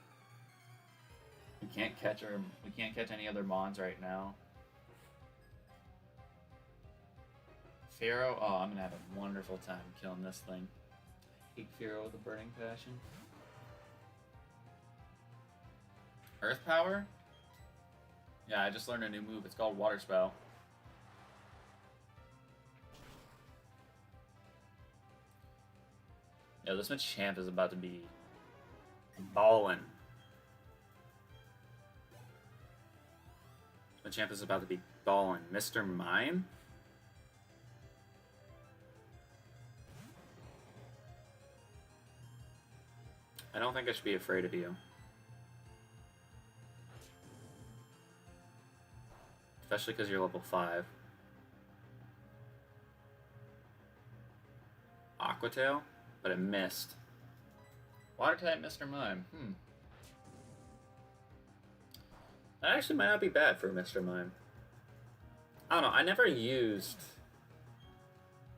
We can't catch any other Mons right now. Pharaoh, oh, I'm gonna have a wonderful time killing this thing. I hate Pharaoh with a burning passion. Earth Power? Yeah, I just learned a new move. It's called Water Spell. Yo, this Machamp is about to be Ballin'. Machamp is about to be ballin'. Mr. Mime? I don't think I should be afraid of you. Especially because you're level 5. Aqua Tail? But it missed. Water type Mr. Mime. That actually might not be bad for Mr. Mime. I don't know. I never used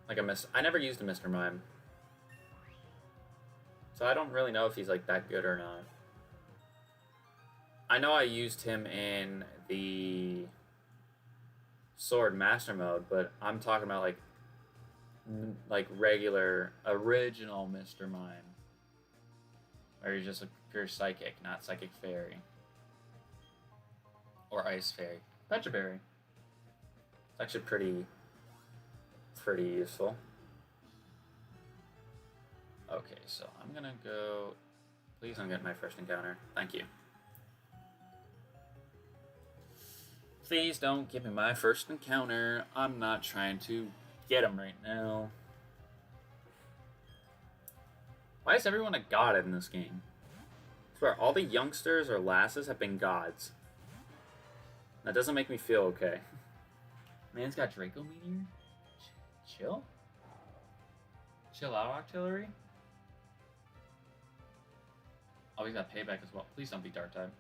like I never used a Mr. Mime, so I don't really know if he's like that good or not. I know I used him in the Sword Master Mode, but I'm talking about like regular original Mr. Mime, where he's just a pure psychic, not psychic fairy. Or Ice Fairy. Petra Berry. It's actually pretty useful. Okay, so I'm gonna go... Please don't get my first encounter. Thank you. Please don't give me my first encounter. I'm not trying to get him right now. Why is everyone a god in this game? I swear, all the youngsters or lasses have been gods. That doesn't make me feel okay. Man's got Draco Meteor? Chill? Chill out, Artillery? Oh, he's got Payback as well. Please don't be Dark type.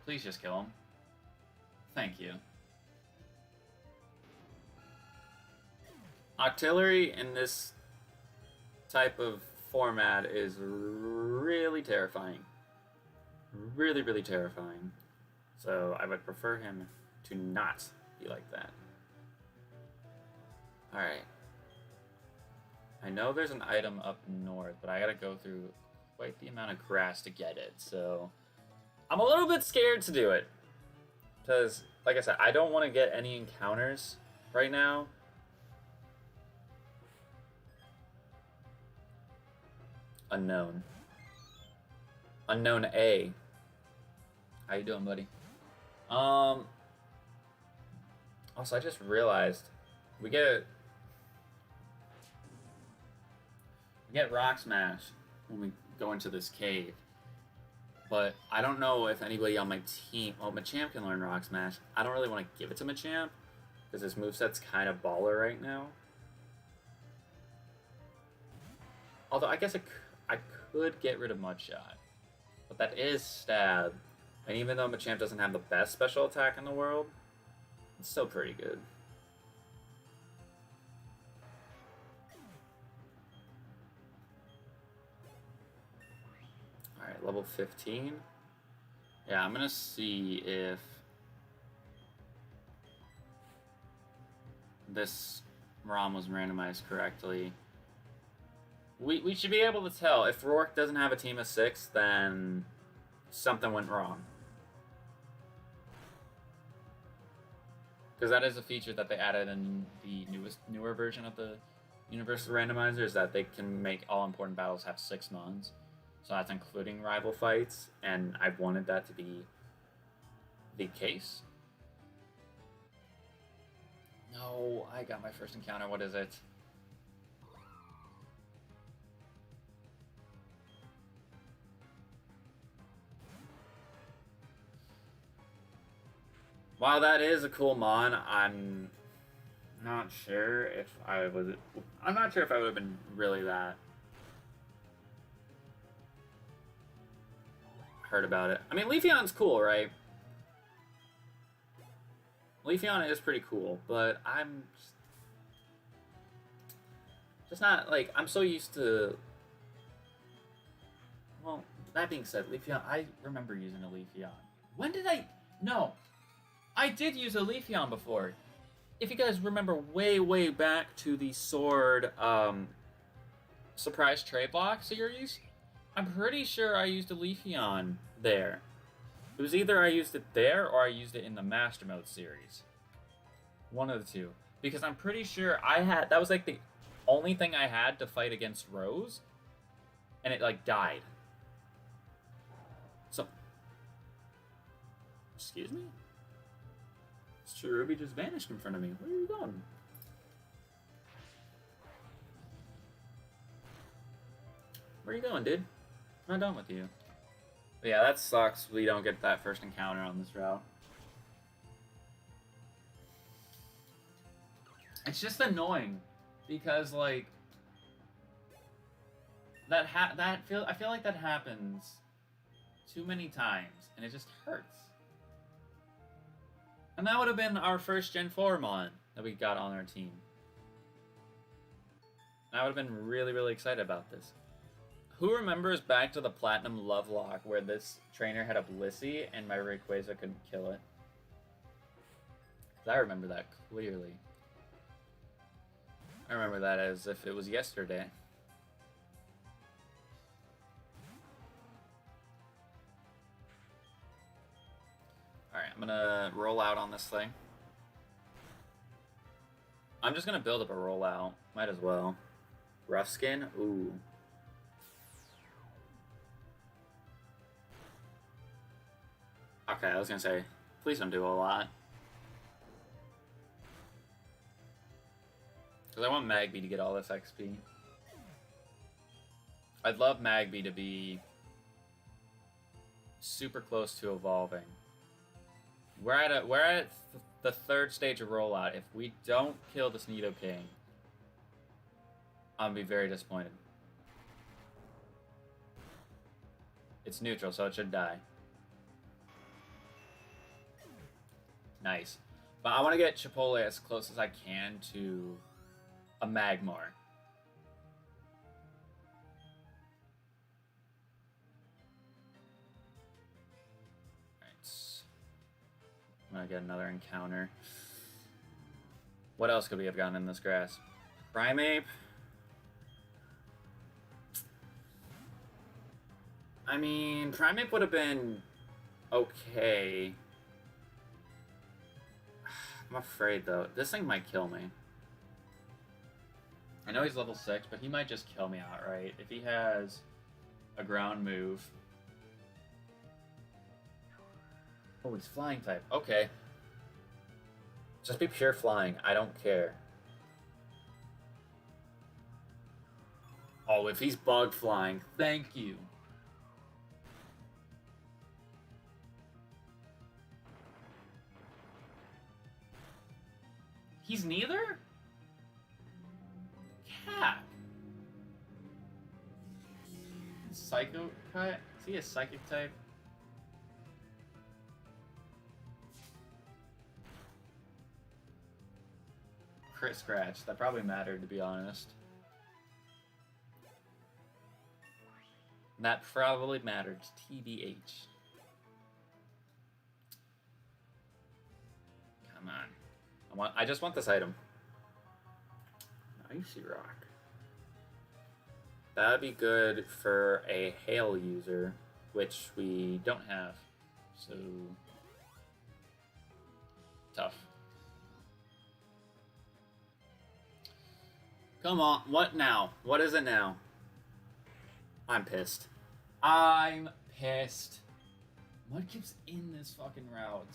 Please just kill him. Thank you. Artillery in this type of format is really terrifying. Really, really terrifying. So I would prefer him to not be like that. Alright. I know there's an item up north, but I gotta go through quite the amount of grass to get it, so I'm a little bit scared to do it. Because, like I said, I don't want to get any encounters right now. Unknown. Unknown A. How you doing, buddy? Also, I just realized we get Rock Smash when we go into this cave. But I don't know if anybody on my team... Well, Machamp can learn Rock Smash. I don't really want to give it to Machamp, because his moveset's kind of baller right now. Although, I guess I could get rid of Mudshot. But that is Stab. And even though Machamp doesn't have the best special attack in the world, it's still pretty good. Alright, level 15. Yeah, I'm gonna see if this ROM was randomized correctly. We should be able to tell. If Rourke doesn't have a team of 6, then something went wrong. Because that is a feature that they added in the newer version of the Universal Randomizer, is that they can make all important battles have 6 mons. So that's including rival fights, and I wanted that to be the case. No, I got my first encounter. What is it? While that is a cool mon, I'm not sure if I would have been really that hurt about it. I mean, Leafeon's cool, right? Leafeon is pretty cool, but I'm just not, like, I'm so used to... Well, that being said, Leafeon, I remember using a Leafeon. When did I... No. I did use a Leafeon before. If you guys remember way back to the Sword Surprise Trade Block series, I'm pretty sure I used a Leafeon there. It was either I used it there or I used it in the Mastermode series. One of the two. Because I'm pretty sure I had... That was like the only thing I had to fight against Rose, and it like died. So, excuse me? Cherubi just vanished in front of me. Where are you going? Where are you going, dude? I'm not done with you. But yeah, that sucks. We don't get that first encounter on this route. It's just annoying because like I feel like that happens too many times and it just hurts. And that would have been our first Gen 4 Mon that we got on our team. And I would have been really, really excited about this. Who remembers back to the Platinum Lovelock where this trainer had a Blissey and my Rayquaza couldn't kill it? Because I remember that clearly. I remember that as if it was yesterday. Alright, I'm gonna roll out on this thing. I'm just gonna build up a rollout. Might as well. Rough skin? Ooh. Okay, I was gonna say, please don't do a lot. Because I want Magby to get all this XP. I'd love Magby to be super close to evolving. We're at the third stage of rollout. If we don't kill this Nidoking, I'm gonna be very disappointed. It's neutral, so it should die. Nice. But I want to get Chipotle as close as I can to a Magmar. I'm gonna get another encounter. What else could we have gotten in this grass? Primeape? I mean, Primeape would have been okay. I'm afraid, though. This thing might kill me. I know he's level 6, but he might just kill me outright. If he has a ground move. Oh, he's flying type. Okay. Just be pure flying. I don't care. Oh, if he's bug flying, thank you. He's neither? Cat. Psycho cut? Is he a psychic type? Crit scratch. That probably mattered, to be honest. That probably mattered. TBH. Come on. I just want this item. Icy Rock. That'd be good for a Hail user, which we don't have. So tough. Come on, what now? What is it now? I'm pissed. I'm pissed. What keeps in this fucking route?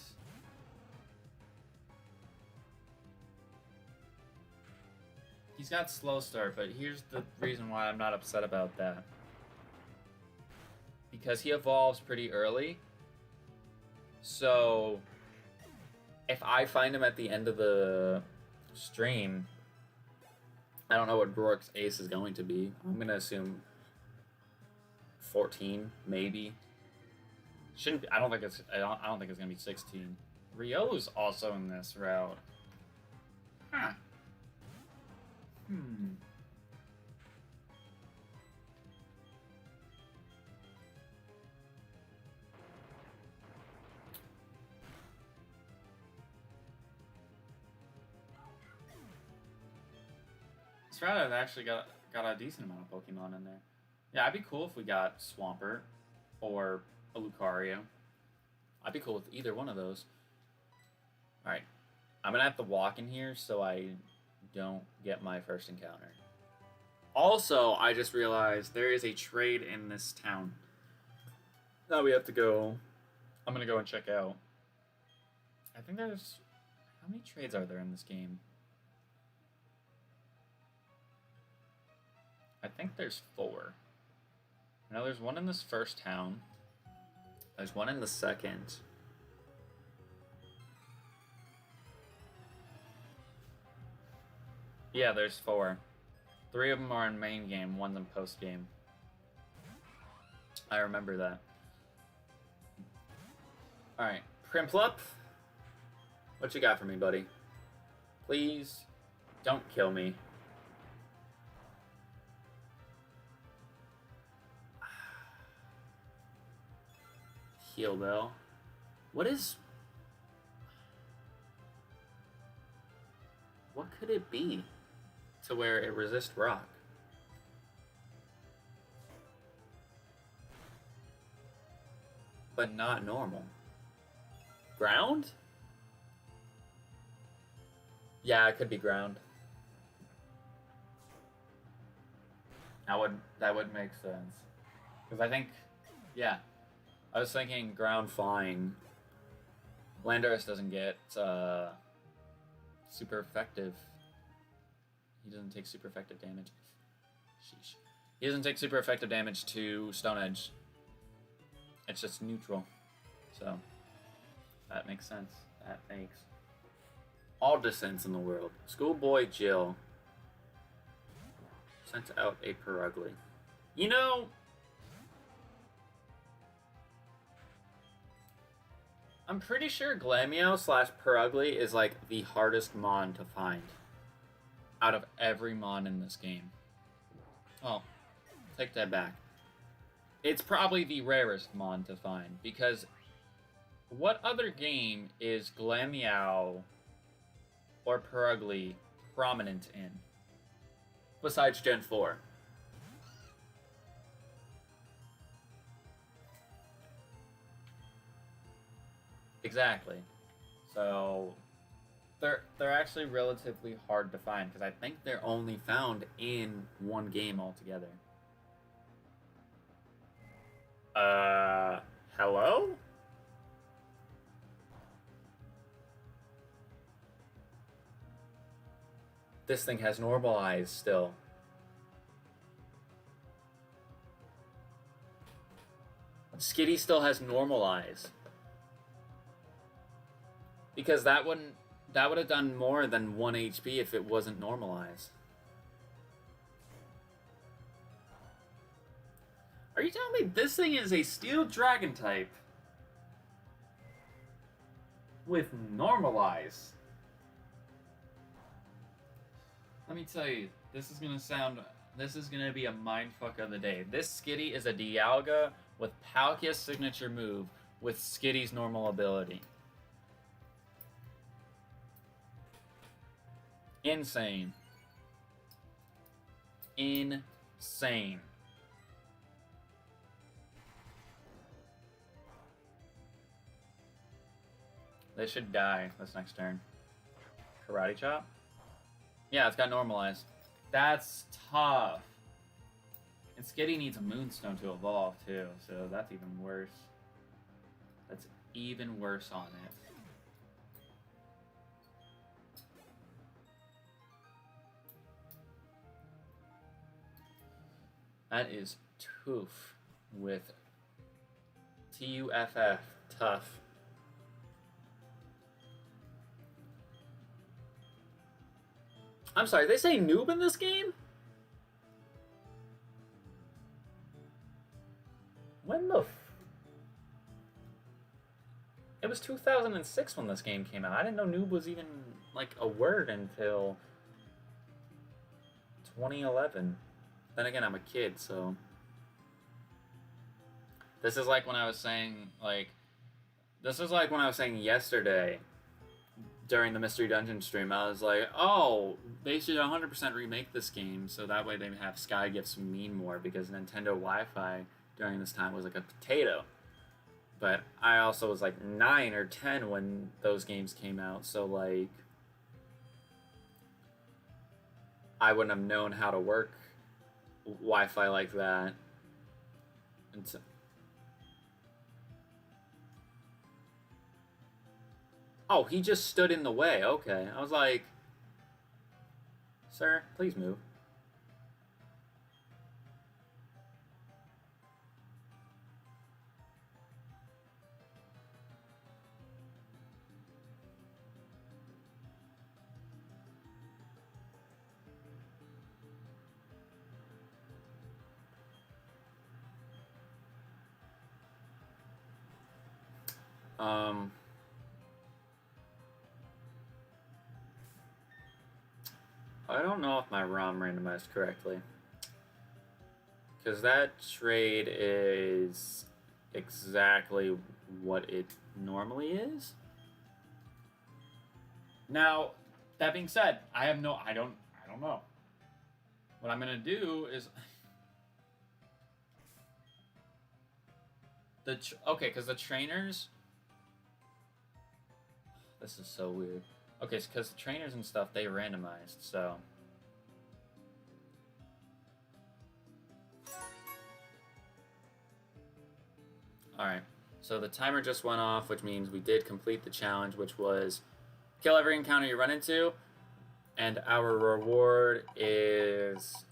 He's got slow start, but here's the reason why I'm not upset about that. Because he evolves pretty early. So if I find him at the end of the stream, I don't know what Rourke's ace is going to be. I'm gonna assume 14, maybe. Shouldn't be, I don't think it's gonna be 16. Rio's also in this route. Huh. This route I've actually got a decent amount of Pokemon in there. Yeah, I'd be cool if we got Swampert or a Lucario. I'd be cool with either one of those. Alright. I'm gonna have to walk in here so I don't get my first encounter. Also, I just realized there is a trade in this town. Now we have to go. I'm gonna go and check out. I think there's. How many trades are there in this game? I think there's 4. I know there's one in this first town. There's one in the second. Yeah, there's 4. 3 of them are in main game, one's in post game. I remember that. Alright, Primplup. What you got for me, buddy? Please, don't kill me. Heal Bell. What could it be to where it resists rock? But not normal. Ground? Yeah, it could be ground. That would make sense. Because I think, yeah, I was thinking ground flying. Landorus doesn't get super effective. He doesn't take super effective damage. Sheesh. He doesn't take super effective damage to Stone Edge. It's just neutral. So, that makes sense. That makes all the sense in the world. Schoolboy Jill sent out a Perugly. You know, I'm pretty sure Glameow / Perugly is like the hardest mon to find out of every mon in this game. Oh, take that back. It's probably the rarest mon to find, because what other game is Glameow or Perugly prominent in besides Gen 4? Exactly. So they're actually relatively hard to find, because I think they're only found in one game altogether. Hello? This thing has normal eyes still. Skitty still has normal eyes. Because that would have done more than 1 HP if it wasn't normalized. Are you telling me this thing is a Steel Dragon type with normalize? Let me tell you, this is gonna be a mindfuck of the day. This Skitty is a Dialga with Palkia's signature move with Skitty's normal ability. Insane. Insane. They should die this next turn. Karate Chop? Yeah, it's got normalized. That's tough. And Skitty needs a Moonstone to evolve too, so that's even worse. That's even worse on it. That is tough with Tuff. Tough. I'm sorry, they say noob in this game? When the It was 2006 when this game came out. I didn't know noob was even, like, a word until 2011. Then again, I'm a kid, so... This is like when I was saying, yesterday, during the Mystery Dungeon stream, I was like, oh, they should 100% remake this game, so that way they have Sky Gifts mean more, because Nintendo Wi-Fi during this time was like a potato. But I also was like 9 or 10 when those games came out, so like, I wouldn't have known how to work Wi-Fi like that. And so, oh, he just stood in the way. Okay. I was like, sir, please move. I don't know if my ROM randomized correctly. Because that trade is exactly what it normally is. Now, that being said, I don't know. What I'm gonna do is okay, because the trainers. This is so weird. Okay, because the trainers and stuff, they randomized, so. Alright, so the timer just went off, which means we did complete the challenge, which was kill every encounter you run into, and our reward is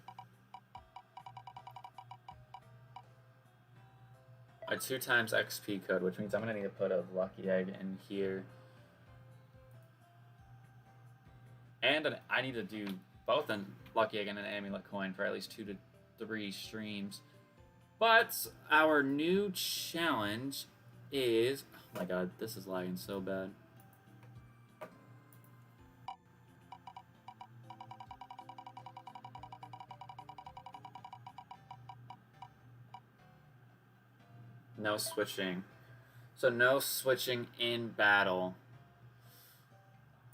a 2x XP code, which means I'm going to need to put a lucky egg in here. And I need to do both a lucky egg and an amulet coin for at least 2 to 3 streams. But our new challenge is... Oh my god, this is lagging so bad. No switching. So no switching in battle.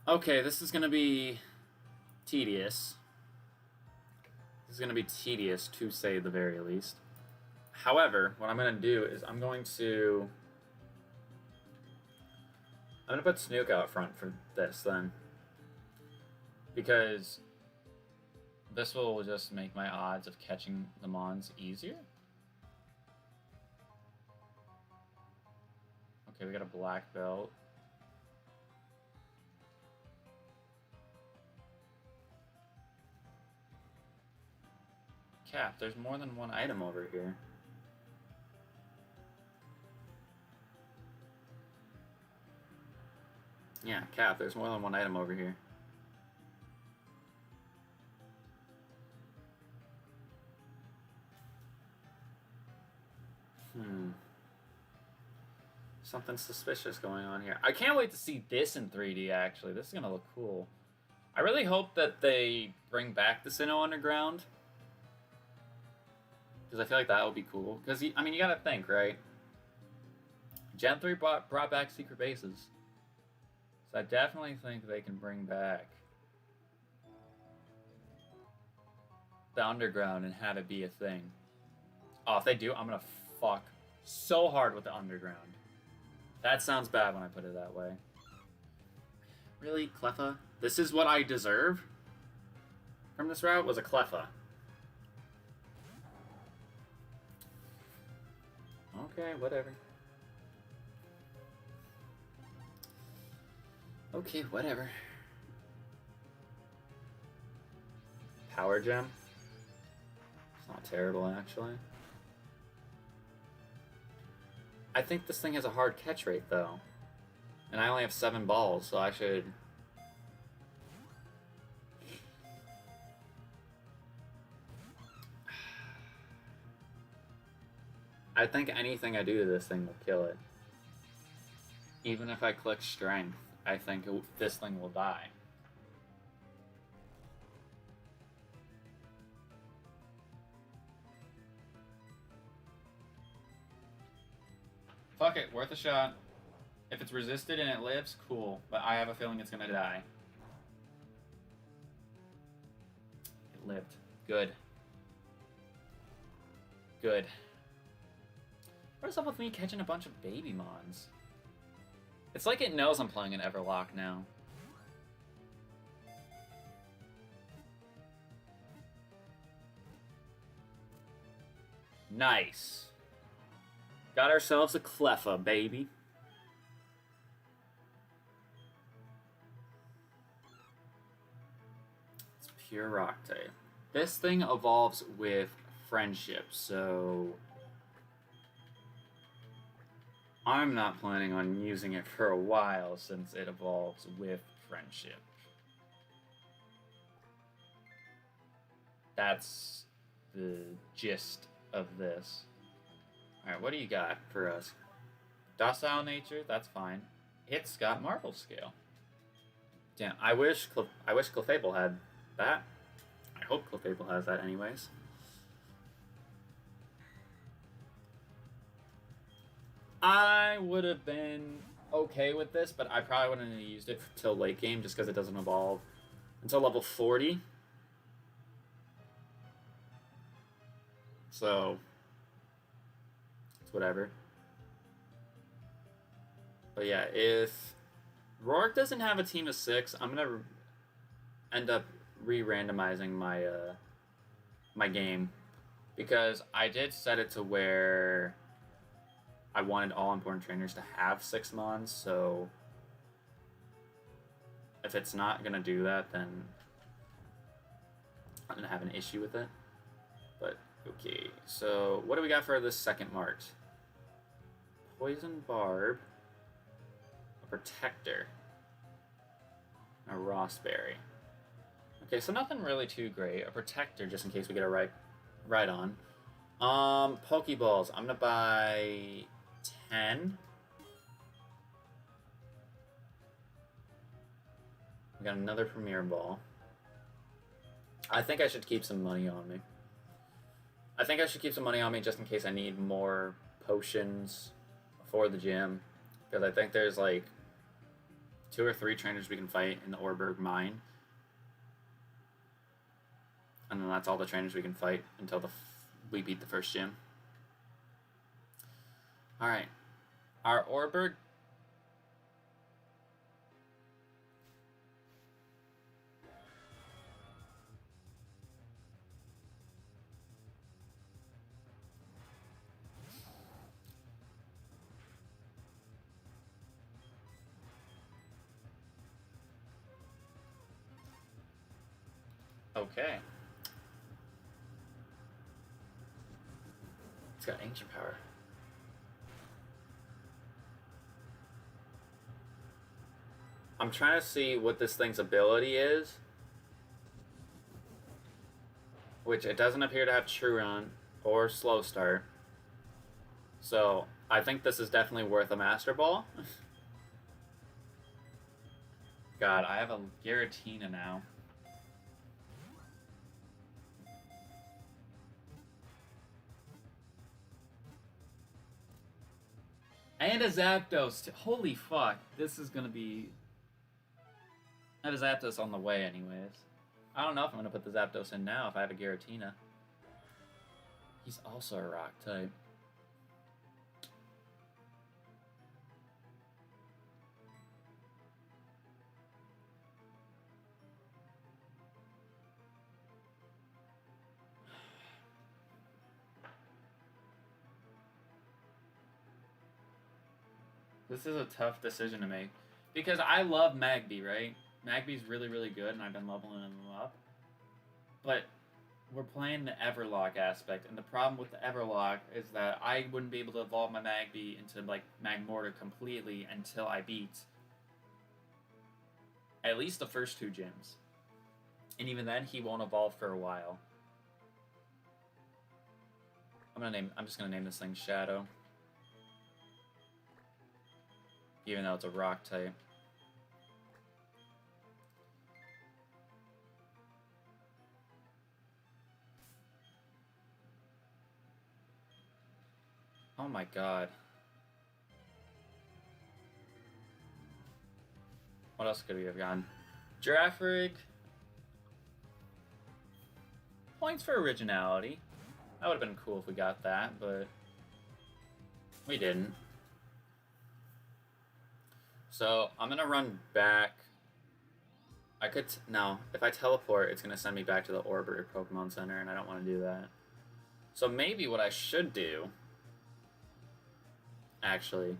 Okay, this is going to be tedious. This is going to be tedious, to say the very least. However, what I'm going to do is I'm going to put Snook out front for this, then. Because this will just make my odds of catching the Mons easier. Okay, we got a black belt. Cap, there's more than one item over here. Yeah, Cap, there's more than one item over here. Something suspicious going on here. I can't wait to see this in 3D, actually. This is going to look cool. I really hope that they bring back the SINNOH Underground. Because I feel like that would be cool. Because, I mean, you gotta think, right? Gen 3 brought back secret bases. So I definitely think they can bring back the Underground and have it be a thing. Oh, if they do, I'm gonna fuck so hard with the Underground. That sounds bad when I put it that way. Really, Cleffa? This is what I deserve from this route? Was a Cleffa. Okay, whatever. Okay, whatever. Power gem? It's not terrible, actually. I think this thing has a hard catch rate, though. And I only have 7 balls, so I should... I think anything I do to this thing will kill it. Even if I click strength, I think this thing will die. Fuck it, worth a shot. If it's resisted and it lives, cool. But I have a feeling it's gonna die. It lived. Good. Good. What's up with me catching a bunch of baby Mons? It's like it knows I'm playing an Everlock now. Nice. Got ourselves a Cleffa, baby. It's pure rock type. This thing evolves with friendship, so I'm not planning on using it for a while since it evolves with friendship. That's the gist of this. Alright, what do you got for us? Docile nature, that's fine. It's got Marvel scale. Damn, I wish Clefable had that. I hope Clefable has that anyways. I would have been okay with this, but I probably wouldn't have used it till late game just because it doesn't evolve until level 40. So, it's whatever. But yeah, if Rourke doesn't have a team of 6, I'm gonna end up re-randomizing my my game because I did set it to where I wanted all important trainers to have 6 mons. So if it's not gonna do that, then I'm gonna have an issue with it. But okay, so what do we got for this second marked? Poison Barb, a Protector, a Rossberry. Okay, so nothing really too great. A Protector, just in case we get a right on. Pokeballs. I'm gonna buy 10. We got another Premier Ball. I think I should keep some money on me. Just in case I need more potions for the gym. Because I think there's like 2 or 3 trainers we can fight in the Orberg mine. And then that's all the trainers we can fight until we beat the first gym. Alright. Our Orberg... Okay. It's got ancient power. I'm trying to see what this thing's ability is. Which it doesn't appear to have True Run or Slow Start. So I think this is definitely worth a Master Ball. God, I have a Giratina now. And a Zapdos. Holy fuck. This is gonna be... I have a Zapdos on the way anyways. I don't know if I'm gonna put the Zapdos in now if I have a Giratina. He's also a rock type. This is a tough decision to make. Because I love Magby, right? Magby's really, really good, and I've been leveling him up. But we're playing the Everlock aspect, and the problem with the Everlock is that I wouldn't be able to evolve my Magby into, like, Magmortar completely until I beat at least the first 2 gyms. And even then, he won't evolve for a while. I'm just gonna name this thing Shadow. Even though it's a rock type. Oh my god. What else could we have gotten? Girafarig. Points for originality. That would have been cool if we got that, but we didn't. So, I'm gonna run back. No, if I teleport, it's gonna send me back to the Orberg Pokemon Center, and I don't want to do that. So maybe what I should do, actually,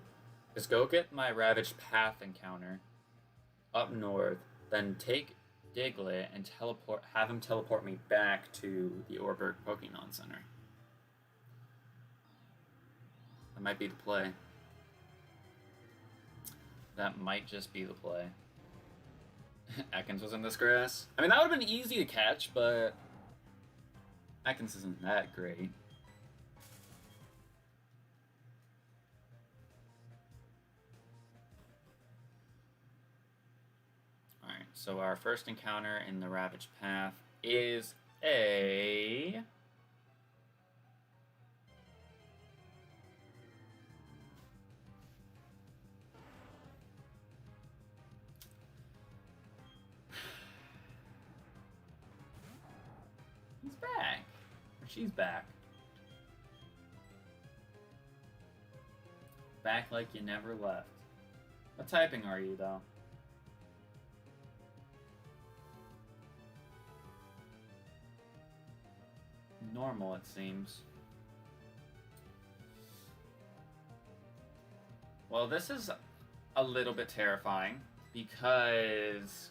is go get my Ravaged Path encounter up north, then take Diglett and have him teleport me back to the Orberg Pokemon Center. That might be the play. That might just be the play. Ekans was in this grass. I mean, that would have been easy to catch, but Ekans isn't that great. Alright, so our first encounter in the Ravaged Path is a... He's back. Or she's back. Back like you never left. What typing are you, though? Normal, it seems. Well, this is a little bit terrifying because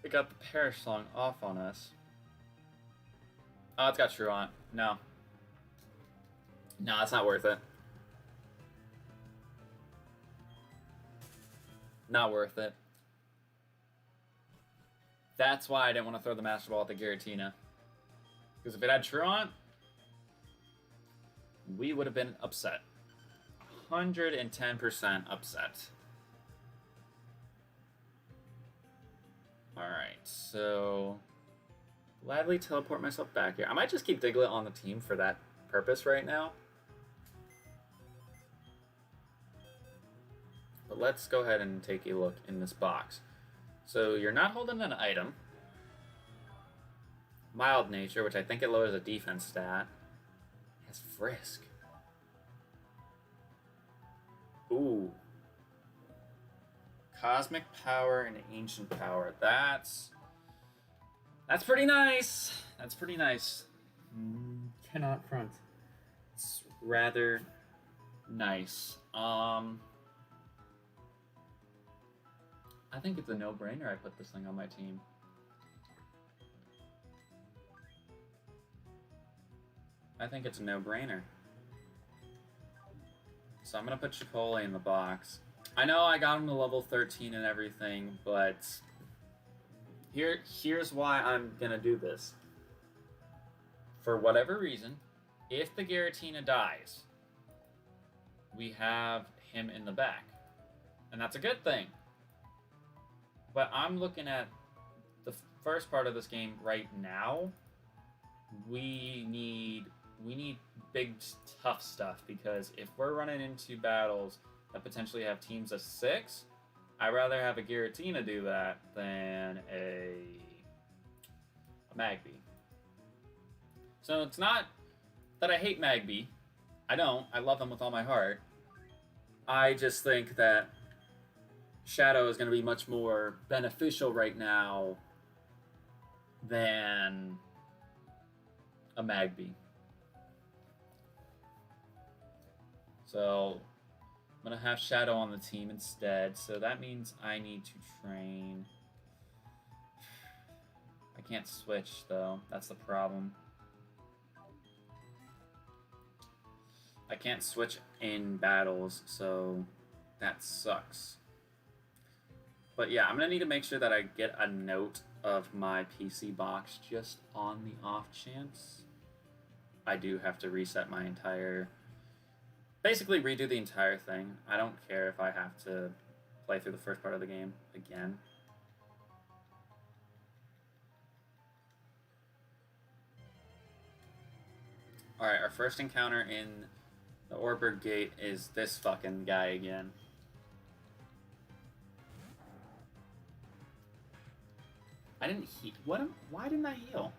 we got the Perish Song off on us. Oh, it's got Truant. No. No, it's not worth it. Not worth it. That's why I didn't want to throw the Master Ball at the Giratina. Because if it had Truant, we would have been upset. 110% upset. Alright, so... gladly teleport myself back here. I might just keep Diglett on the team for that purpose right now. But let's go ahead and take a look in this box. So you're not holding an item. Mild Nature, which I think it lowers a defense stat. It has Frisk. Ooh. Cosmic Power and Ancient Power. That's pretty nice. That's pretty nice. Cannot front. It's rather nice. I think it's a no-brainer I put this thing on my team. I think it's a no-brainer. So I'm going to put Chipotle in the box. I know I got him to level 13 and everything, but here's why I'm going to do this. For whatever reason, if the Giratina dies, we have him in the back. And that's a good thing. But I'm looking at the first part of this game right now. We need big, tough stuff, because if we're running into battles that potentially have teams of 6, I'd rather have a Giratina do that than a Magby. So it's not that I hate Magby. I don't. I love him with all my heart. I just think that Shadow is going to be much more beneficial right now than a Magby. So I'm going to have Shadow on the team instead. So that means I need to train. I can't switch, though. That's the problem. I can't switch in battles, so that sucks. But yeah, I'm going to need to make sure that I get a note of my PC box just on the off chance. I do have to reset my entire... basically redo the entire thing. I don't care if I have to play through the first part of the game again. Alright, our first encounter in the Orberg Gate is this fucking guy again. I didn't heal. Why didn't I heal?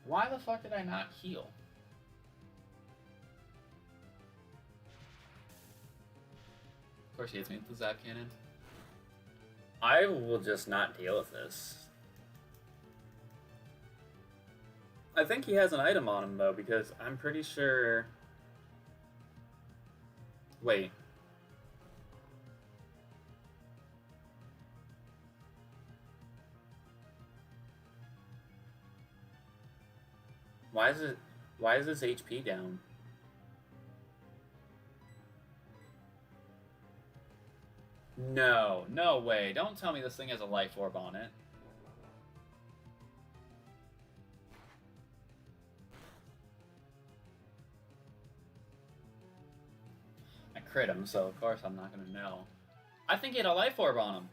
Why the fuck did I not heal? Of course he hits me with the Zap Cannon. I will just not deal with this. I think he has an item on him, though, because I'm pretty sure... Wait. Why is his HP down? No, no way. Don't tell me this thing has a life orb on it. I crit him, so of course I'm not gonna know. I think he had a life orb on him.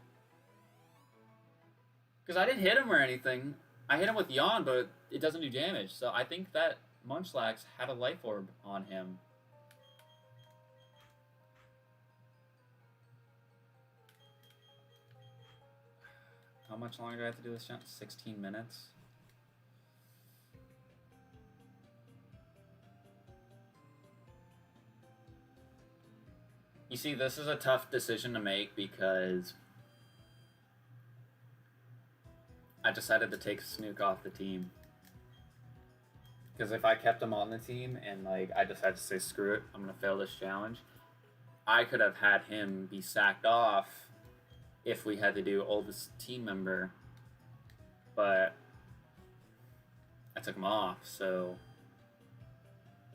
Because I didn't hit him or anything. I hit him with Yawn, but it doesn't do damage. So I think that Munchlax had a life orb on him. How much longer do I have to do this, John? 16 minutes? You see, this is a tough decision to make because I decided to take Snook off the team. Because if I kept him on the team and like I decided to say screw it, I'm gonna fail this challenge, I could have had him be sacked off if we had to do oldest team member, but I took him off, so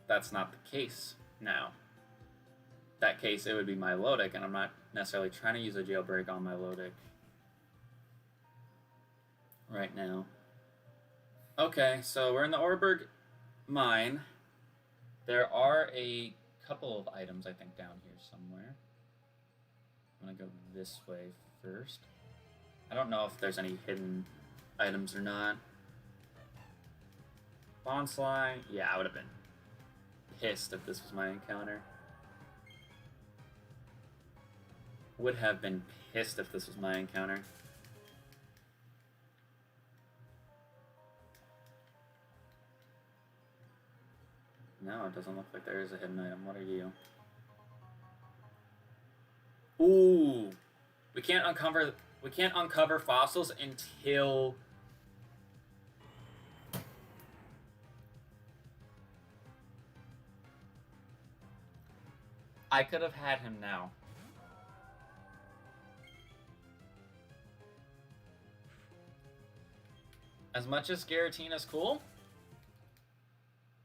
that's not the case now. That case, it would be my Lodic, and I'm not necessarily trying to use a jailbreak on my Lodic right now. Okay, so we're in the Orberg mine. There are a couple of items, I think, down here somewhere. I'm gonna go this way first. I don't know if there's any hidden items or not. Bonsly, yeah, I would have been pissed if this was my encounter. Would have been pissed if this was my encounter. No, it doesn't look like there is a hidden item. What are you? Ooh, we can't uncover fossils until I could have had him now. As much as Garatina's cool,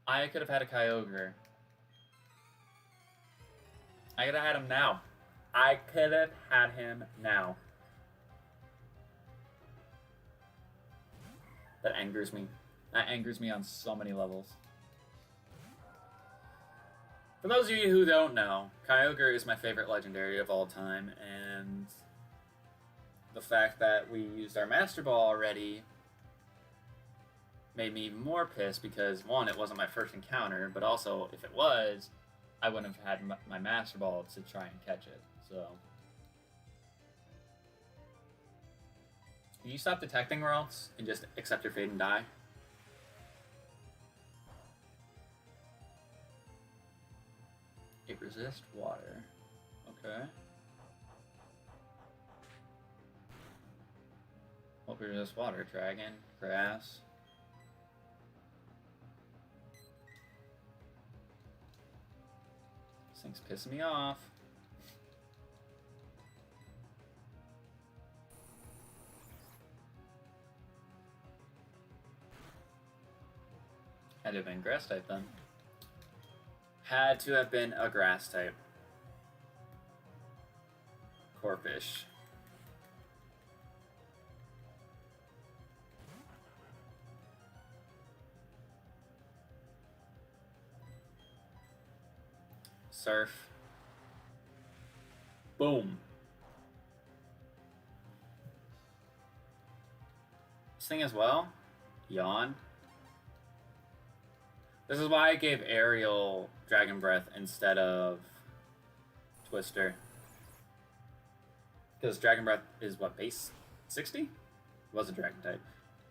I could have had a Kyogre. I could have had him now. I could have had him now. That angers me. That angers me on so many levels. For those of you who don't know, Kyogre is my favorite legendary of all time, and the fact that we used our Master Ball already made me even more pissed because, one, it wasn't my first encounter, but also, if it was, I wouldn't have had my Master Ball to try and catch it, so. Can you stop detecting or else and just accept your fate and die? It resists water. Okay. What resists water? Dragon? Grass? This thing's pissing me off. Had to have been grass type then. Had to have been a grass type. Corphish. Surf. Boom. This thing as well. Yawn. This is why I gave Ariel Dragon Breath instead of Twister. Because Dragon Breath is what, base 60? It was a Dragon type.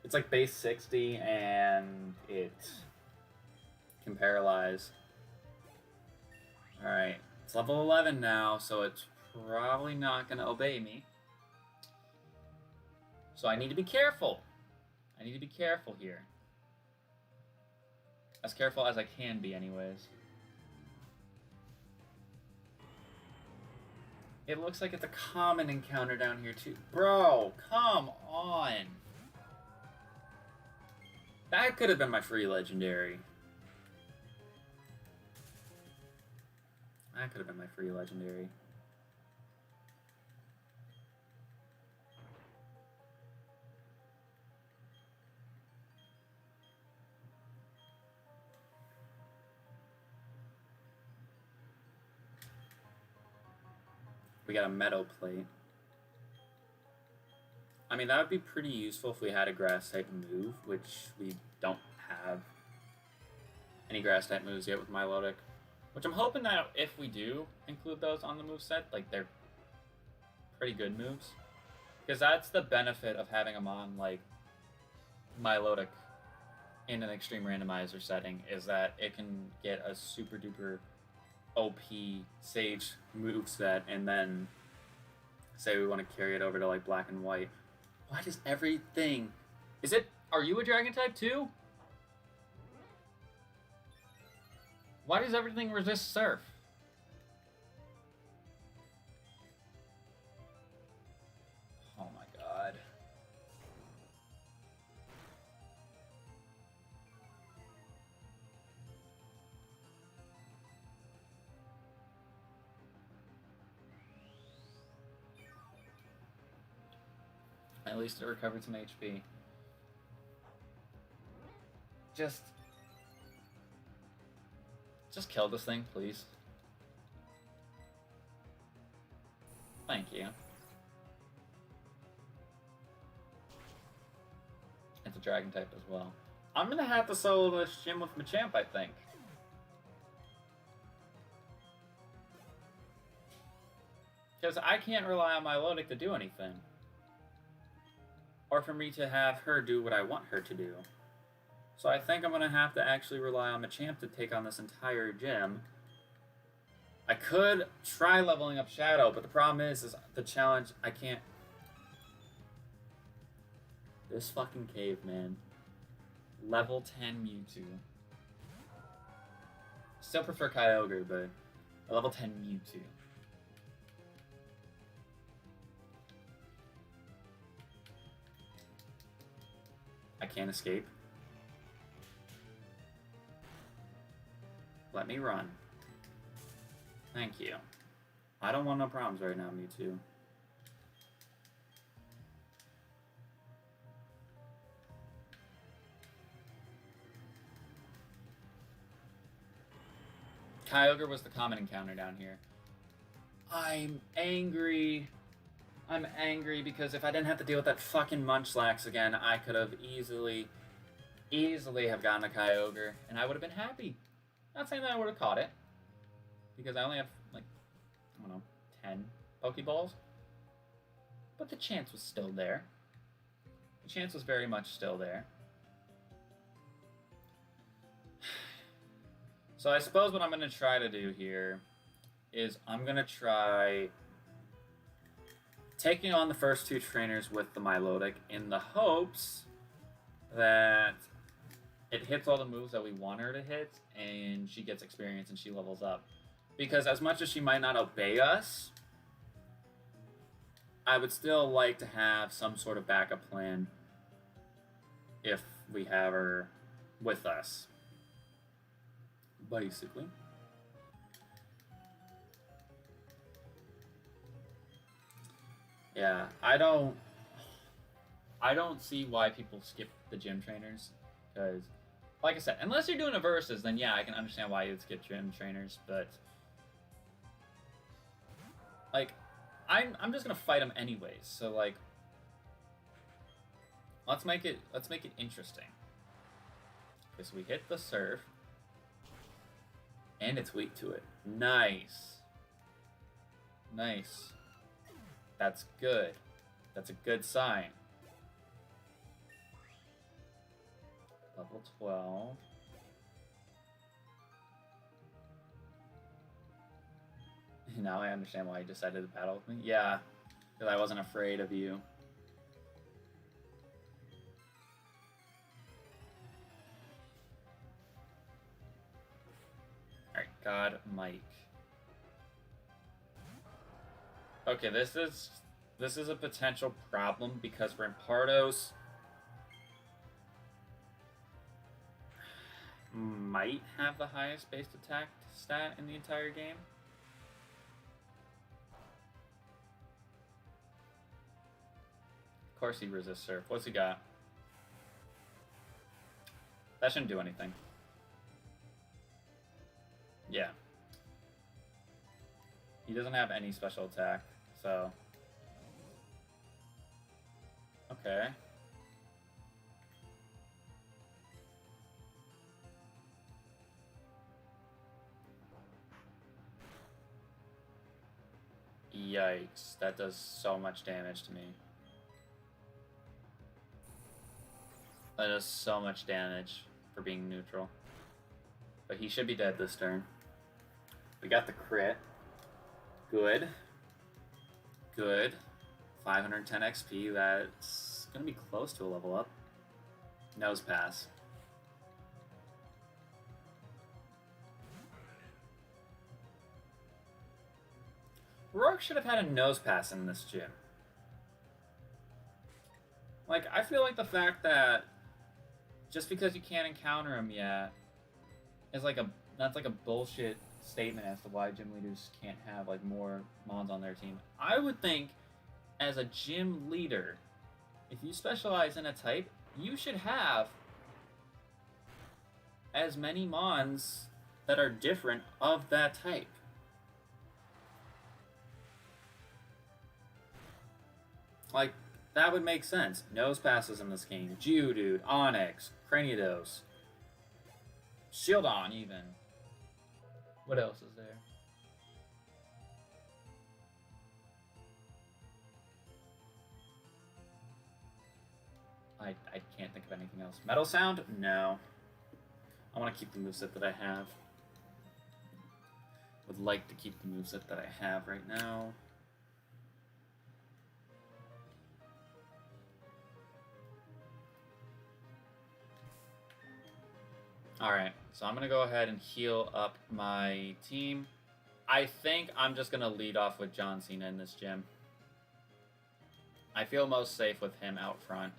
It's like base 60 and it can paralyze. Alright, it's level 11 now, so it's probably not going to obey me. So I need to be careful. I need to be careful here. As careful as I can be, anyways. It looks like it's a common encounter down here, too. Bro, come on. That could have been my free legendary. That could have been my free legendary. We got a meadow plate. I mean, that would be pretty useful if we had a grass type move, which we don't have any grass type moves yet with Milotic. Which I'm hoping that if we do include those on the moveset, like, they're pretty good moves. Because that's the benefit of having a mon like Milotic in an extreme randomizer setting, is that it can get a super duper OP Sage moveset, and then say we want to carry it over to like black and white. Why does everything... Are you a dragon type too? Why does everything resist surf? Oh my god. At least it recovered some HP. Just kill this thing, please. Thank you. It's a dragon type as well. I'm gonna have to solo this gym with Machamp, I think. Because I can't rely on my Milotic to do anything. Or for me to have her do what I want her to do. So I think I'm going to have to actually rely on Machamp to take on this entire gym. I could try leveling up Shadow, but the problem is the challenge, I can't... This fucking cave, man. Level 10 Mewtwo. Still prefer Kyogre, but a level 10 Mewtwo. I can't escape. Let me run. Thank you. I don't want no problems right now, Mewtwo. Kyogre was the common encounter down here. I'm angry. I'm angry because if I didn't have to deal with that fucking Munchlax again, I could have easily have gotten a Kyogre, and I would have been happy. Not saying that I would have caught it, because I only have, like, I don't know, 10 Pokeballs. But the chance was still there. The chance was very much still there. So I suppose what I'm going to try to do here is I'm going to try taking on the first two trainers with the Milotic in the hopes that it hits all the moves that we want her to hit, and she gets experience and she levels up. Because as much as she might not obey us, I would still like to have some sort of backup plan if we have her with us. Basically. Yeah, I don't see why people skip the gym trainers, because, like I said, unless you're doing a versus, then yeah, I can understand why you'd skip gym trainers, but, like, I'm just gonna fight them anyways, so, like, let's make it interesting. Okay, so we hit the surf, and it's weak to it. Nice. Nice. That's good. That's a good sign. Level 12. Now I understand why you decided to battle with me. Yeah, because I wasn't afraid of you. Alright, God Mike. Okay, this is a potential problem because Rampardos might have the highest base attack stat in the entire game. Of course he resists Surf. What's he got? That shouldn't do anything. Yeah. He doesn't have any special attack, so... Okay. Yikes, that does so much damage to me. That does so much damage for being neutral. But he should be dead this turn. We got the crit. Good. Good. 510 XP, that's gonna be close to a level up. Nose pass. Rourke should have had a nose pass in this gym. Like, I feel like the fact that just because you can't encounter him yet is like that's like a bullshit statement as to why gym leaders can't have like more mons on their team. I would think as a gym leader, if you specialize in a type, you should have as many mons that are different of that type. Like, that would make sense. Nose passes in this game. Geodude, Onyx, Cranidos, Shieldon even. What else is there? I can't think of anything else. Metal Sound? No. I want to keep the moveset that I have. Would like to keep the moveset that I have right now. Alright, so I'm going to go ahead and heal up my team. I think I'm just going to lead off with John Cena in this gym. I feel most safe with him out front,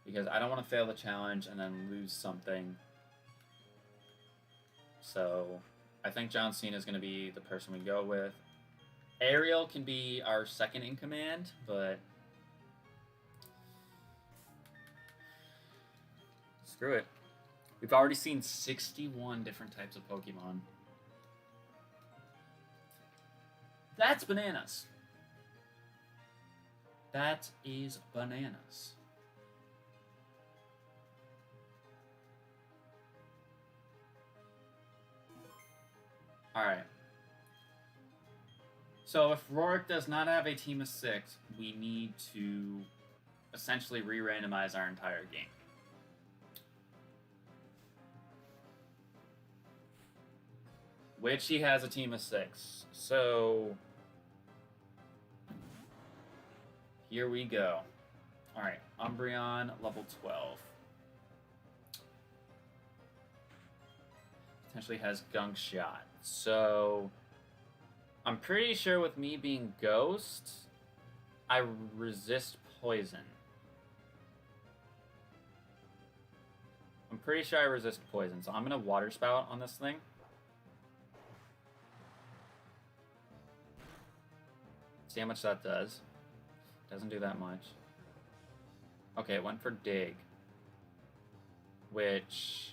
because I don't want to fail the challenge and then lose something. So I think John Cena is going to be the person we go with. Ariel can be our second in command, but screw it. We've already seen 61 different types of Pokemon. That's bananas. That is bananas. Alright. So if Rourke does not have a team of 6, we need to essentially re-randomize our entire game. Which he has a team of 6. So here we go. Alright, Umbreon, level 12. Potentially has Gunk Shot. So I'm pretty sure with me being Ghost, I resist poison. I'm pretty sure I resist poison, so I'm gonna Water Spout on this thing. See how much that does. Doesn't do that much. Okay, it went for Dig. Which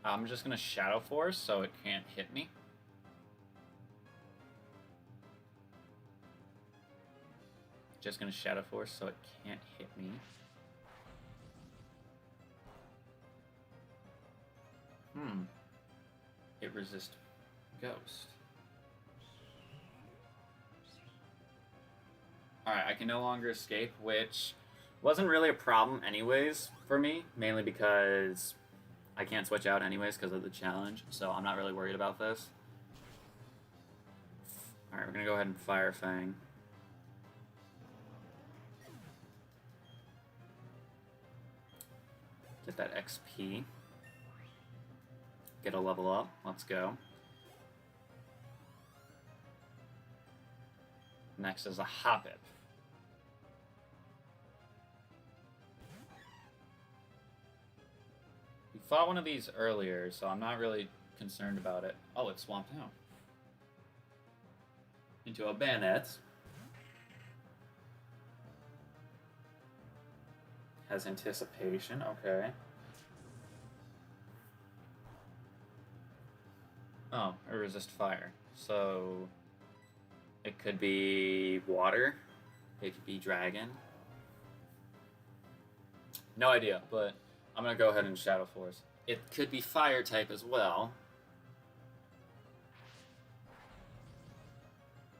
I'm just going to Shadow Force so it can't hit me. Just going to Shadow Force so it can't hit me. It resists Ghost. Alright, I can no longer escape, which wasn't really a problem anyways for me, mainly because I can't switch out anyways because of the challenge, so I'm not really worried about this. Alright, we're gonna go ahead and Fire Fang. Get that XP. Get a level up. Let's go. Next is a Hoppip. We fought one of these earlier, so I'm not really concerned about it. Oh, it swamped out. Into a Bayonet. Has anticipation, okay. Oh, I resist fire. So it could be water. It could be dragon. No idea, but I'm gonna go ahead and Shadow Force. It could be fire type as well.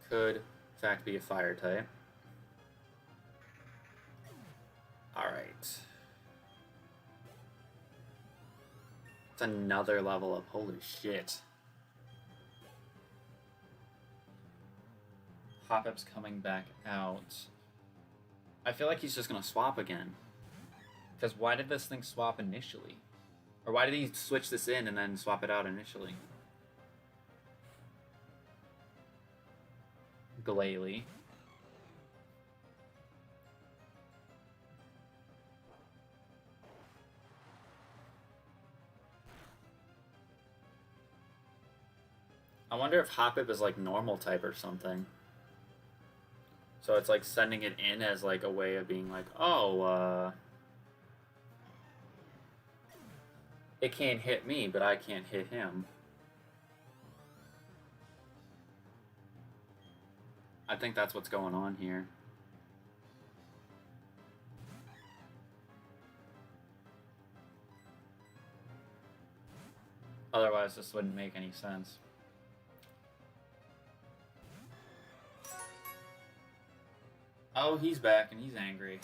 Could, in fact, be a fire type. Alright. It's another level up. Holy shit. Hoppip's coming back out. I feel like he's just gonna swap again. Because why did this thing swap initially? Or why did he switch this in and then swap it out initially? Glalie. I wonder if Hoppip is like normal type or something. So it's like sending it in as like a way of being like, oh, it can't hit me, but I can't hit him. I think that's what's going on here. Otherwise, this wouldn't make any sense. Oh, he's back and he's angry.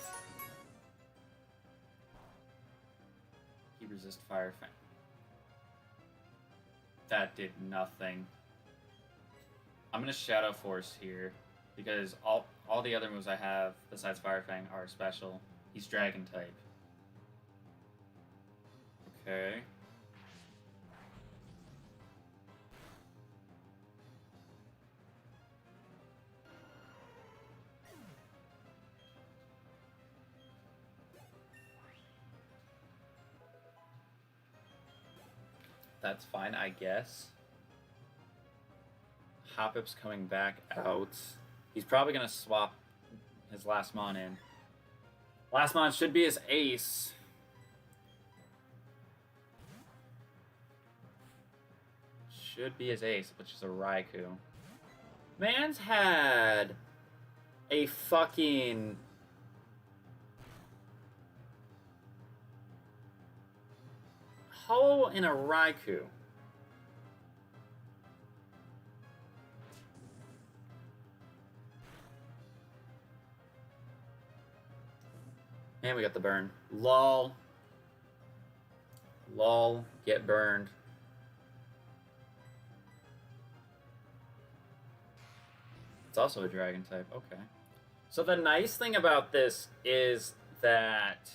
He resists Fire Fang. That did nothing. I'm gonna Shadow Force here because all the other moves I have besides Fire Fang are special. He's Dragon type. Okay. That's fine, I guess. Hoppip's coming back out. He's probably going to swap his last mon in. Last mon should be his ace. Should be his ace, which is a Raikou. Man's had a fucking... Ho in a Raikou. And we got the burn. Lol. Lol. Get burned. It's also a dragon type. Okay. So the nice thing about this is that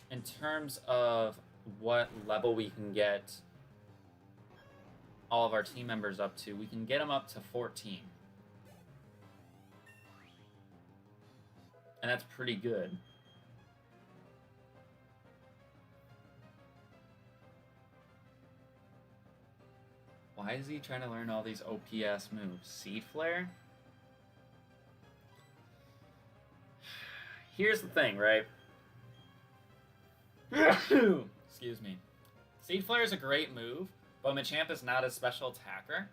in terms of what level we can get all of our team members up to, we can get them up to 14. And that's pretty good. Why is he trying to learn all these OPS moves? Seed Flare? Here's the thing, right? Excuse me. Seed Flare is a great move, but Machamp is not a special attacker.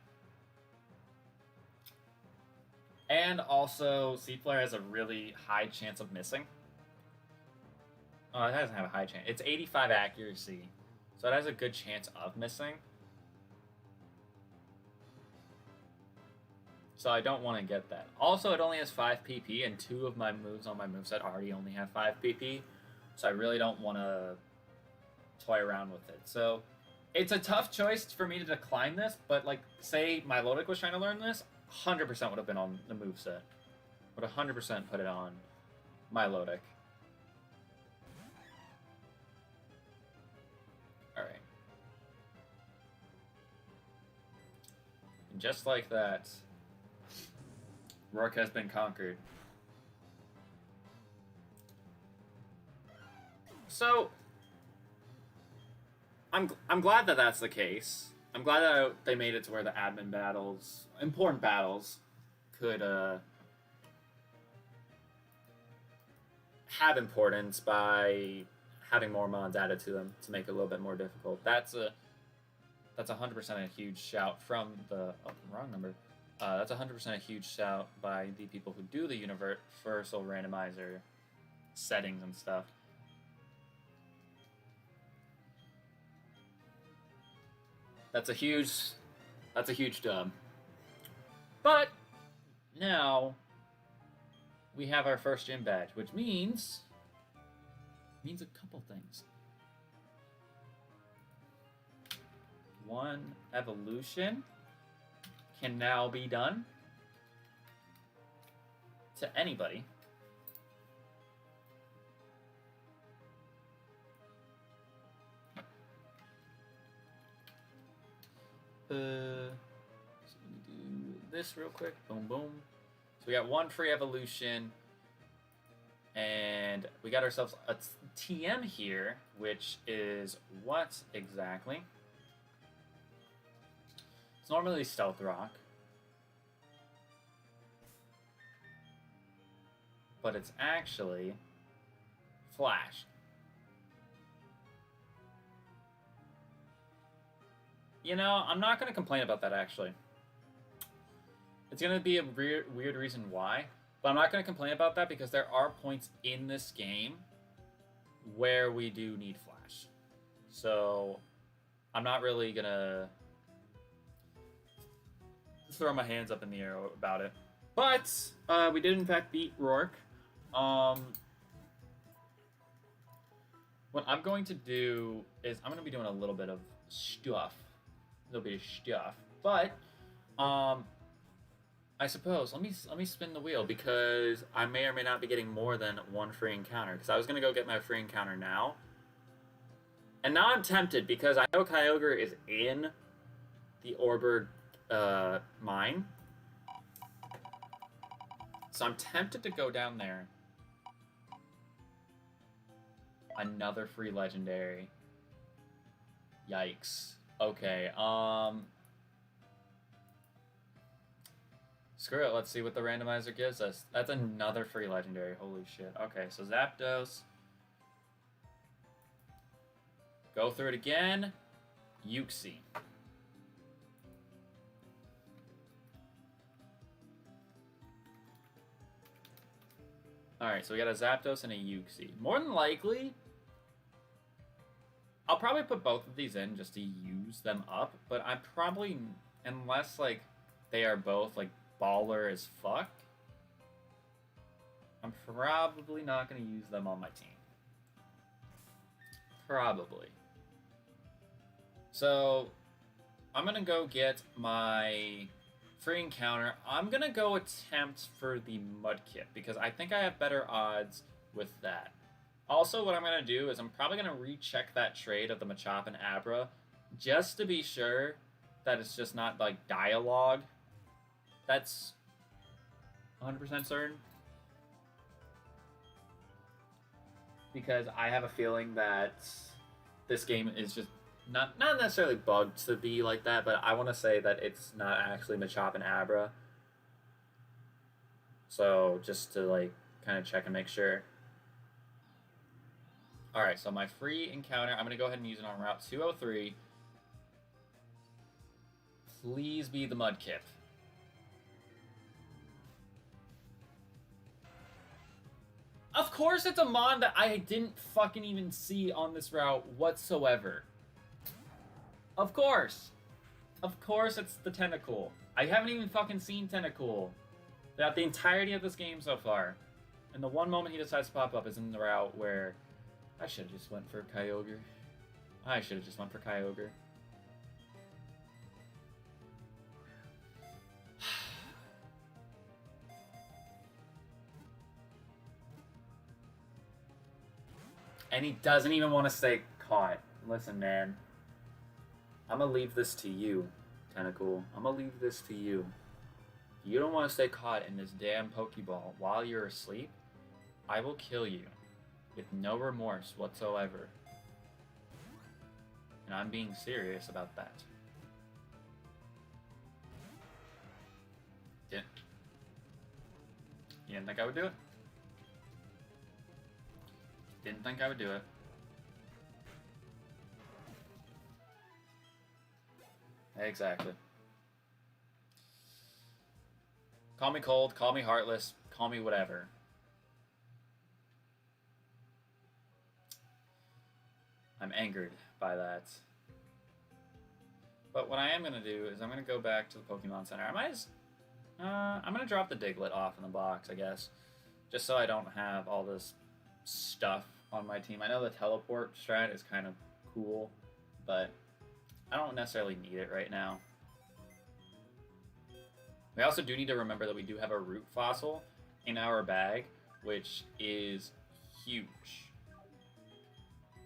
And also, Seed Flare has a really high chance of missing. Oh, it doesn't have a high chance. It's 85 accuracy, so it has a good chance of missing. So I don't want to get that. Also, it only has 5 PP, and 2 of my moves on my moveset already only have 5 PP. So I really don't want to toy around with it. So it's a tough choice for me to decline this, but like, say Milotic was trying to learn this, 100% would have been on the moveset. Would 100% put it on Milotic. Alright. And just like that, Rourke has been conquered. So, I'm glad that that's the case. I'm glad that they made it to where the admin battles, important battles, could have importance by having more mods added to them to make it a little bit more difficult. That's 100% a huge shout from the wrong number. That's 100% a huge shout by the people who do the universal randomizer settings and stuff. That's a huge dub. But now we have our first gym badge, which means a couple things. One evolution can now be done to anybody. So let me do this real quick. Boom, boom. So we got one free evolution, and we got ourselves a TM here, which is what exactly? It's normally Stealth Rock, but it's actually Flash. You know, I'm not going to complain about that, actually. It's going to be a weird reason why, but I'm not going to complain about that because there are points in this game where we do need Flash. So, I'm not really going to throw my hands up in the air about it. But, we did in fact beat Rourke. What I'm going to do is I'm going to be doing a little bit of stuff. But I suppose let me spin the wheel because I may or may not be getting more than one free encounter, because I was gonna go get my free encounter now, and now I'm tempted because I know Kyogre is in the Orberd mine, so I'm tempted to go down there. Another free legendary. Yikes. Okay, screw it, let's see what the randomizer gives us. That's another free legendary, holy shit. Okay, so Zapdos. Go through it again. Uxie. Alright, so we got a Zapdos and a Uxie. More than likely, I'll probably put both of these in just to use them up, but I'm probably, unless, like, they are both, like, baller as fuck, I'm probably not going to use them on my team. Probably. So, I'm going to go get my free encounter. I'm going to go attempt for the Mudkip, because I think I have better odds with that. Also, what I'm going to do is I'm probably going to recheck that trade of the Machop and Abra just to be sure that it's just not, like, dialogue. That's 100% certain. Because I have a feeling that this game is just not necessarily bugged to be like that, but I want to say that it's not actually Machop and Abra. So, just to, like, kind of check and make sure. Alright, so my free encounter, I'm going to go ahead and use it on Route 203. Please be the Mudkip. Of course it's a mon that I didn't fucking even see on this route whatsoever. Of course. Of course it's the Tentacool. I haven't even fucking seen Tentacool throughout the entirety of this game so far. And the one moment he decides to pop up is in the route where I should have just went for Kyogre. And he doesn't even want to stay caught. Listen, man. I'm going to leave this to you, Tentacle. I'm going to leave this to you. If you don't want to stay caught in this damn Pokeball while you're asleep, I will kill you with no remorse whatsoever. And I'm being serious about that. You didn't think I would do it? Didn't think I would do it. Exactly. Call me cold, call me heartless, call me whatever. I'm angered by that. But what I am going to do is I'm going to go back to the Pokemon Center. I'm going to drop the Diglett off in the box, I guess. Just so I don't have all this stuff on my team. I know the teleport strat is kind of cool, but I don't necessarily need it right now. We also do need to remember that we do have a root fossil in our bag, which is huge.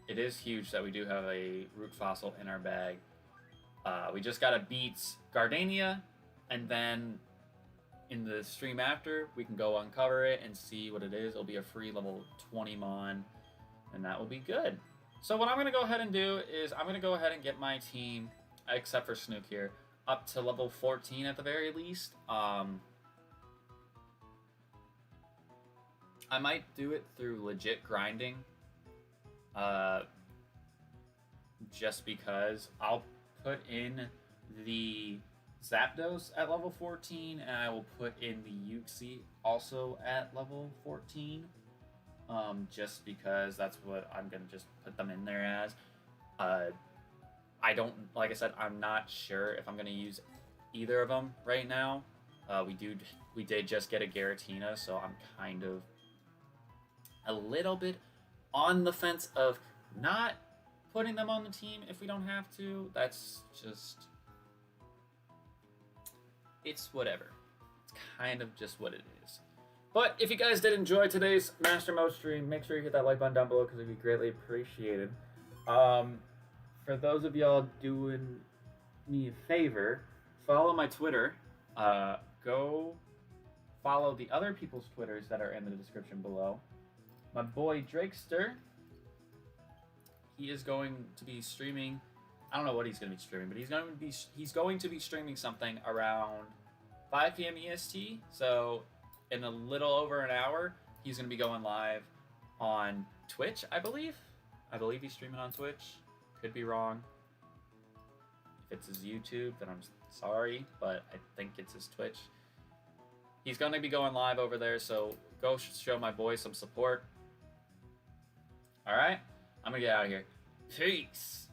It is huge that we do have a root fossil in our bag. We just gotta beat Gardenia, and then in the stream after, we can go uncover it and see what it is. It'll be a free level 20 mon, and that will be good. So what I'm going to go ahead and do is I'm going to go ahead and get my team, except for Snook here, up to level 14 at the very least. I might do it through legit grinding, just because I'll put in the Zapdos at level 14, and I will put in the Uxie also at level 14, just because that's what I'm going to just put them in there as. I don't, like I said, I'm not sure if I'm going to use either of them right now. We did just get a Giratina, so I'm kind of a little bit on the fence of not putting them on the team if we don't have to. That's just... it's whatever. It's kind of just what it is. But if you guys did enjoy today's Mastermode stream, make sure you hit that like button down below because it'd be greatly appreciated. For those of y'all doing me a favor, follow my Twitter. Go follow the other people's Twitters that are in the description below. My boy Drakester, he is going to be streaming. I don't know what he's going to be streaming, but he's going to be streaming something around 5 p.m. EST. So in a little over an hour, he's going to be going live on Twitch, I believe. I believe he's streaming on Twitch. Could be wrong. If it's his YouTube, then I'm sorry, but I think it's his Twitch. He's going to be going live over there, so go show my boy some support. All right? I'm going to get out of here. Peace.